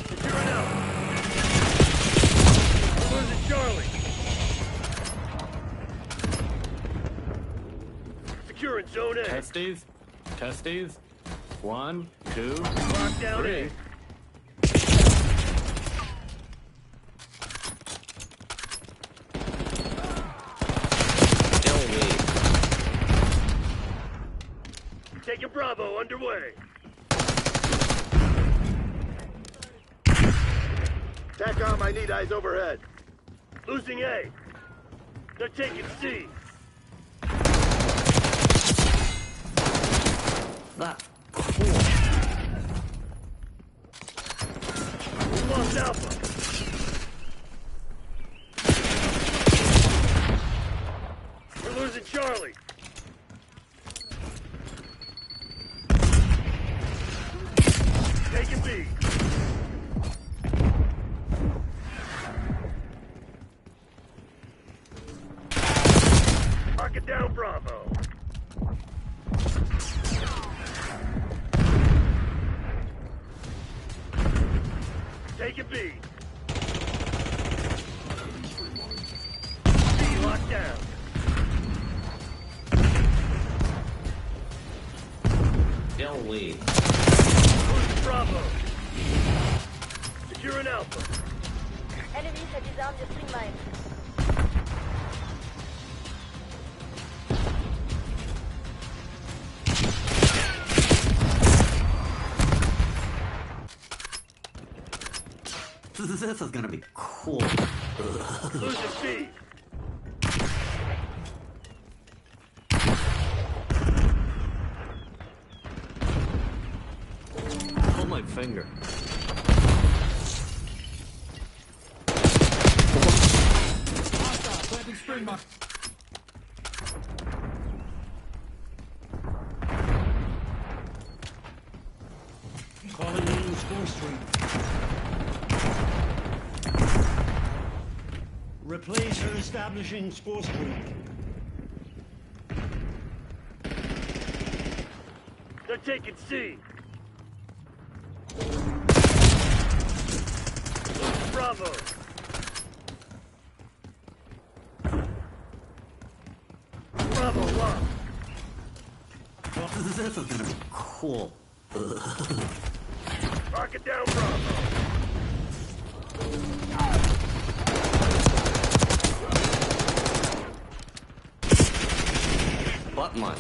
Secure it out. Losing Charlie. Securing zone A. Testes. Testes. 1, 2, Lock down 3. A. Taking Bravo underway. TACOM, I need eyes overhead. Losing A. They're taking C. That's cool. We lost Alpha. We're losing Charlie. Taking B. B locked down. Don't leave. Losing Bravo. Securing Alpha. Enemies have disarmed the spring mine. This is gonna be cool. Losing B. Pull my finger. Planting spring mine. Calling in Score Street. Replace or establishing Score Street. They're taking C. Bravo. Bravo locked. This is gonna be cool. Rocket down Bravo. Butt much.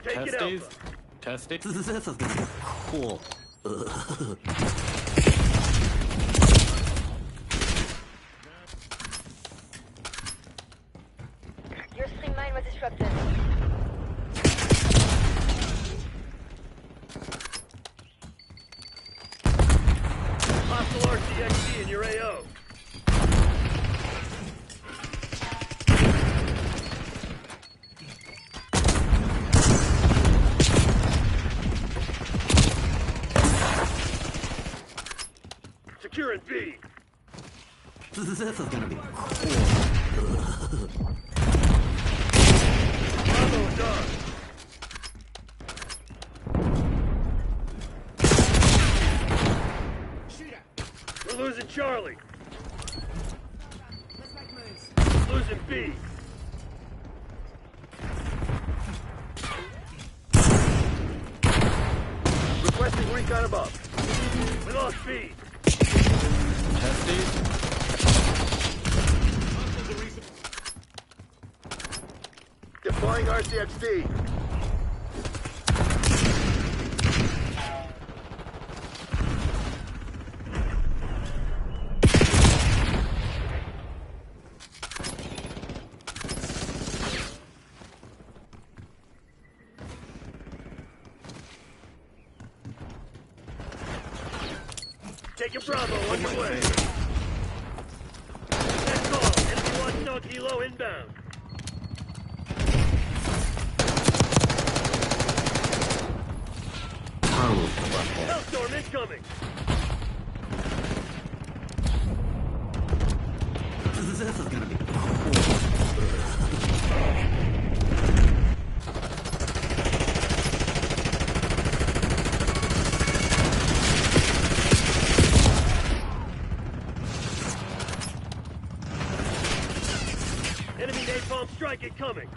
Take it Testes? Alpha. Testes? This is gonna be cool. Your spring mine was disrupted. Hostile RCXD in your AO. Securing B. This is gonna be cool. Bravo done. We're losing Charlie. Losing B. Requesting recon above. We lost B. Testes? Deploying RCXD. Taking Bravo underway. Next call. Enemy watchdog helo inbound. Hellstorm incoming. This is gonna be cool. Enemy napalm strike incoming.